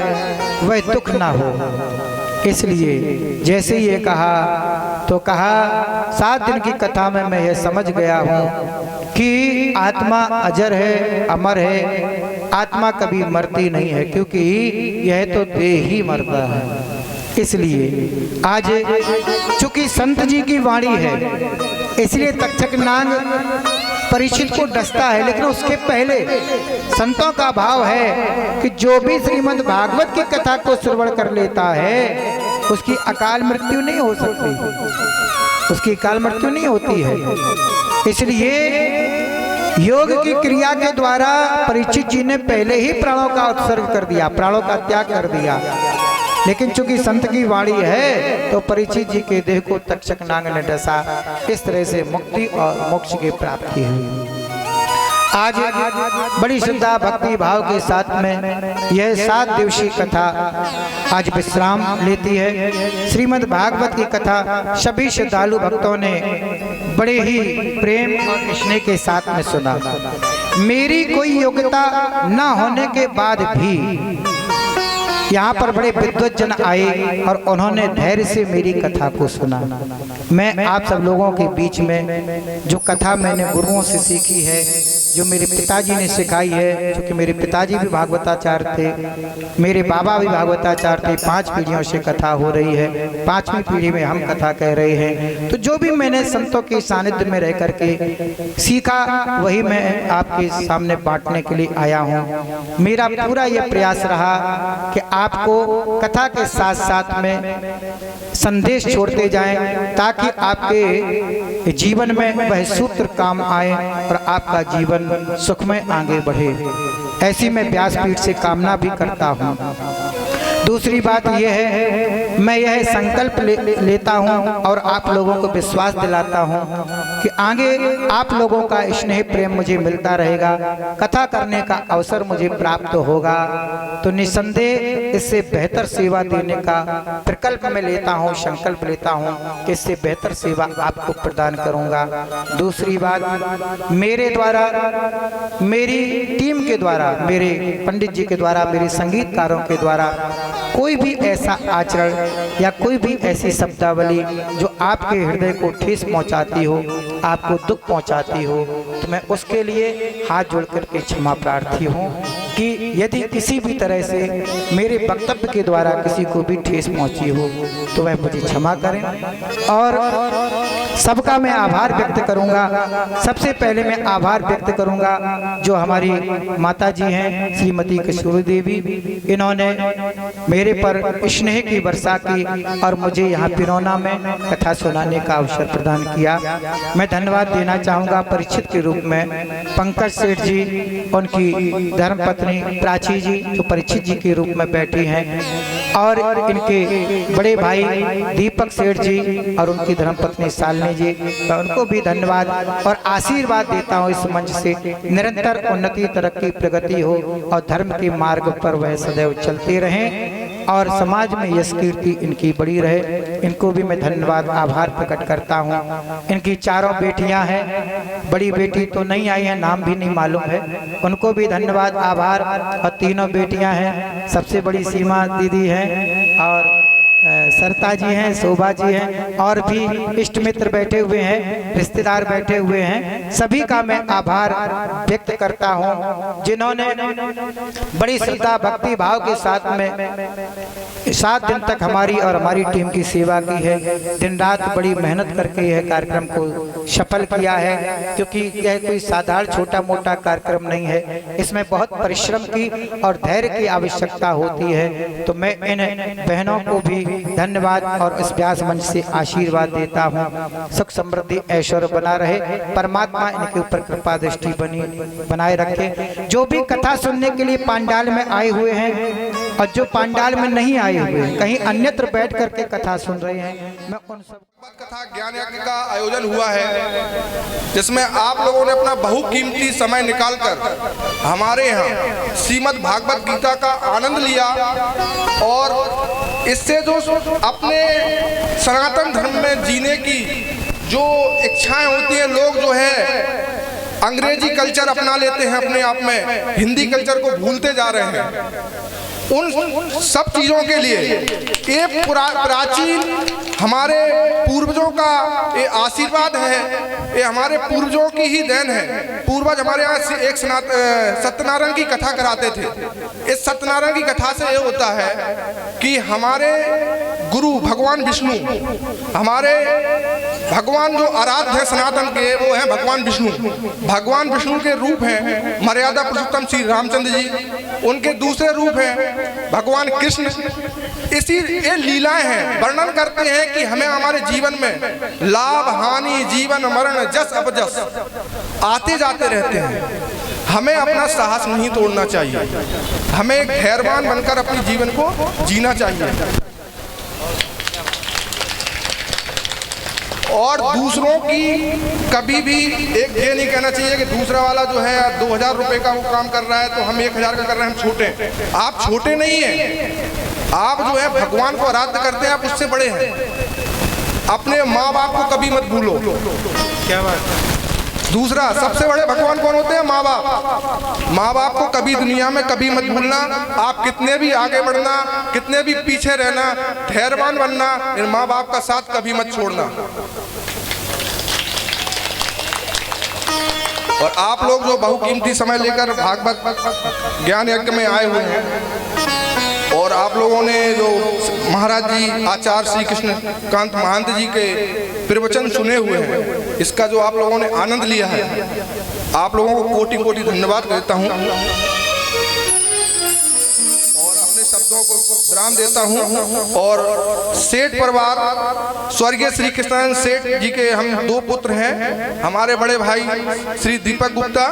वह दुख ना हो। इसलिए जैसे ये कहा तो कहा 7 दिन की कथा में मैं ये समझ गया हूँ कि आत्मा अजर है, अमर है, आत्मा कभी मरती नहीं है, क्योंकि यह तो देह ही मरता है। इसलिए आज चूंकि संत जी की वाणी है इसलिए तक्षक नाग परीक्षित को डसता है, लेकिन उसके पहले संतों का भाव है कि जो भी श्रीमद् भागवत की कथा को श्रवण कर लेता है उसकी अकाल मृत्यु नहीं हो सकती, उसकी अकाल मृत्यु नहीं होती है। इसलिए योग की क्रिया के द्वारा परीक्षित जी ने पहले ही प्राणों का उत्सर्ग कर दिया, प्राणों का त्याग कर दिया। लेकिन चूंकि संत की वाणी है तो परीक्षित जी के देह को तक्षक नाग ने डसा। इस तरह से मुक्ति और मोक्ष की प्राप्ति हुई। आज बड़ी श्रद्धा भक्ति भाव के साथ में यह 7 दिवसीय कथा आज विश्राम लेती है। श्रीमद् भागवत की कथा सभी श्रद्धालु भक्तों ने बड़े ही प्रेम और स्नेह के साथ में सुना। मेरी कोई योग्यता न होने के बाद भी यहाँ पर बड़े विद्वज्जन आए और उन्होंने धैर्य से मेरी कथा को सुना। मैं आप सब लोगों के बीच में जो कथा मैंने गुरुओं से सीखी है, जो मेरे पिताजी ने सिखाई है, क्योंकि मेरे पिताजी भी भागवताचार्य थे, मेरे बाबा भी भागवताचार्य थे, 5 पीढ़ियों से कथा हो रही है, 5वीं पीढ़ी में हम कथा कह रहे हैं। तो जो भी मैंने संतों के सानिध्य में रह करके सीखा वही मैं आपके सामने बांटने के लिए आया हूँ। मेरा पूरा यह प्रयास रहा कि आपको कथा के साथ साथ में संदेश छोड़ते जाएं ताकि आपके जीवन में वह सूत्र काम आए और आपका जीवन सुखमय आगे बढ़े। ऐसी मैं व्यासपीठ से कामना भी करता हूँ। दूसरी बात यह है, मैं यह संकल्प लेता हूँ और आप लोगों को विश्वास दिलाता हूँ कि आगे आप लोगों का स्नेह प्रेम मुझे मिलता रहेगा, कथा करने का अवसर मुझे प्राप्त होगा, तो निसंदेह इससे बेहतर सेवा देने का प्रकल्प मैं लेता हूँ, संकल्प लेता हूँ कि इससे बेहतर सेवा आपको प्रदान करूँगा। दूसरी बात, मेरे द्वारा, मेरी टीम के द्वारा, मेरे पंडित जी के द्वारा, मेरे संगीतकारों के द्वारा कोई भी ऐसा आचरण या कोई भी ऐसी शब्दावली जो आपके हृदय को ठेस पहुंचाती हो, आपको दुख पहुंचाती हो, तो मैं उसके लिए हाथ जोड़ करके क्षमा प्रार्थी हूँ कि यदि किसी भी तरह से मेरे वक्तव्य के द्वारा किसी को भी ठेस पहुंची हो तो वह मुझे क्षमा करें। और सबका मैं आभार व्यक्त करूंगा। सबसे पहले मैं आभार व्यक्त करूंगा जो हमारी माता जी हैं श्रीमती किशोरी देवी, इन्होंने मेरे पर स्नेह की वर्षा की और मुझे यहाँ पिरौना में कथा सुनाने का अवसर प्रदान किया। मैं धन्यवाद देना चाहूँगा परीक्षित के रूप में पंकज सेठ जी, उनकी धर्मपत्नी प्राची जी जो परीक्षित जी के रूप में बैठी हैं, और इनके बड़े भाई दीपक सेठ जी और उनकी धर्मपत्नी शालिनी जी, मैं उनको भी धन्यवाद और आशीर्वाद देता हूँ इस मंच से निरंतर उन्नति, तरक्की, प्रगति हो और धर्म के मार्ग पर वह सदैव चलते रहें और समाज में यश कीर्ति इनकी बड़ी रहे। इनको भी मैं धन्यवाद आभार प्रकट करता हूँ। इनकी 4 बेटियां हैं, बड़ी बेटी तो नहीं आई है, नाम भी नहीं मालूम है, उनको भी धन्यवाद आभार। और 3 बेटियां हैं, सबसे बड़ी सीमा दीदी हैं और सरता जी हैं, शोभा जी हैं, और भी इष्ट मित्र बैठे हुए हैं, रिश्तेदार बैठे हुए हैं। सभी का मैं आभार व्यक्त करता हूं, जिन्होंने बड़ी श्रद्धा भक्ति भाव के साथ में 7 दिन तक हमारी और हमारी टीम की सेवा की है। दिन रात बड़ी मेहनत करके यह कार्यक्रम को सफल किया है, क्योंकि यह कोई साधारण छोटा मोटा कार्यक्रम नहीं है। इसमें बहुत परिश्रम की और धैर्य की आवश्यकता होती है। तो मैं इन बहनों को भी धन्यवाद और इस व्यास मंच से आशीर्वाद देता हूँ। सुख समृद्धि ऐश्वर्य बना रहे, परमात्मा इनके ऊपर कृपा दृष्टि बनाए रखे। जो भी कथा सुनने के लिए पंडाल में आए हुए हैं और जो पंडाल में नहीं आए हुए हैं, कहीं अन्यत्र बैठ करके कथा सुन रहे हैं, मैं उन सब कथा ज्ञान यज्ञ का आयोजन हुआ है, जिसमें आप लोगों ने अपना बहुकीमती समय निकालकर हमारे यहाँ श्रीमद् भागवत गीता का आनंद लिया और इससे जो अपने सनातन धर्म में जीने की जो इच्छाएं होती हैं, लोग जो है अंग्रेजी कल्चर अपना लेते हैं अपने आप में, हिंदी कल्चर को भूलते जा रहे हैं। उन सब चीज़ों के लिए एक प्राचीन हमारे पूर्वजों का ये आशीर्वाद है, ये हमारे पूर्वजों की ही देन है। पूर्वज हमारे यहाँ से एक सत्यनारायण की कथा कराते थे। इस सत्यनारायण की कथा से ये होता है कि हमारे गुरु भगवान विष्णु, हमारे भगवान जो आराध्य है सनातन के, वो है भगवान विष्णु। भगवान विष्णु के रूप हैं मर्यादा पुरुषोत्तम श्री रामचंद्र जी, उनके दूसरे रूप हैं भगवान कृष्ण। इसी ये लीलाएं हैं, वर्णन करते हैं कि हमें हमारे जीवन में लाभ हानि, जीवन मरण, जस अपजस आते जाते रहते हैं। हमें अपना साहस नहीं तोड़ना चाहिए, हमें धैर्यवान बनकर अपने जीवन को जीना चाहिए और दूसरों की कभी भी एक ये नहीं कहना चाहिए कि दूसरा वाला जो है 2000 रुपए का वो काम कर रहा है तो हम 1000 का कर रहे हैं, हम छोटे हैं। आप छोटे नहीं हैं, आप जो है भगवान को आराध्य करते हैं, आप उससे बड़े हैं। अपने माँ बाप को कभी मत भूलो। क्या बात। दूसरा सबसे बड़े भगवान कौन होते हैं? माँ बाप। माँ बाप को कभी दुनिया में कभी मत भूलना। आप कितने भी आगे बढ़ना, कितने भी पीछे रहना, धैर्यवान बनना, इन माँ बाप का साथ कभी मत छोड़ना। और आप लोग जो बहुकीमती समय लेकर भागवत ज्ञान यज्ञ में आए हुए हैं और आप लोगों ने जो महाराज जी आचार्य श्री कृष्ण कांत महंत जी के प्रवचन सुने हुए हैं, इसका जो आप लोगों ने आनंद लिया है, आप लोगों को कोटि कोटि धन्यवाद देता हूं और अपने शब्दों को विराम देता हूं। और सेठ परिवार स्वर्गीय श्री कृष्णानंद सेठ जी के हम 2 पुत्र हैं, हमारे बड़े भाई श्री दीपक गुप्ता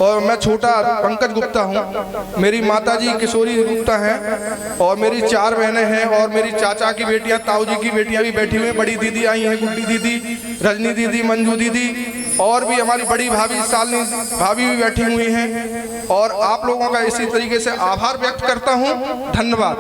और मैं छोटा पंकज गुप्ता हूं। मेरी माता जी किशोरी गुप्ता हैं और मेरी 4 बहनें हैं और मेरी चाचा की बेटियां, ताऊ जी की बेटियां भी बैठी हुई हैं। बड़ी दीदी आई हैं, गुड्डी दीदी, रजनी दीदी, मंजू दीदी और भी हमारी बड़ी भाभी शालिनी भाभी भी बैठी हुई हैं। और आप लोगों का इसी तरीके से आभार व्यक्त करता हूं। धन्यवाद।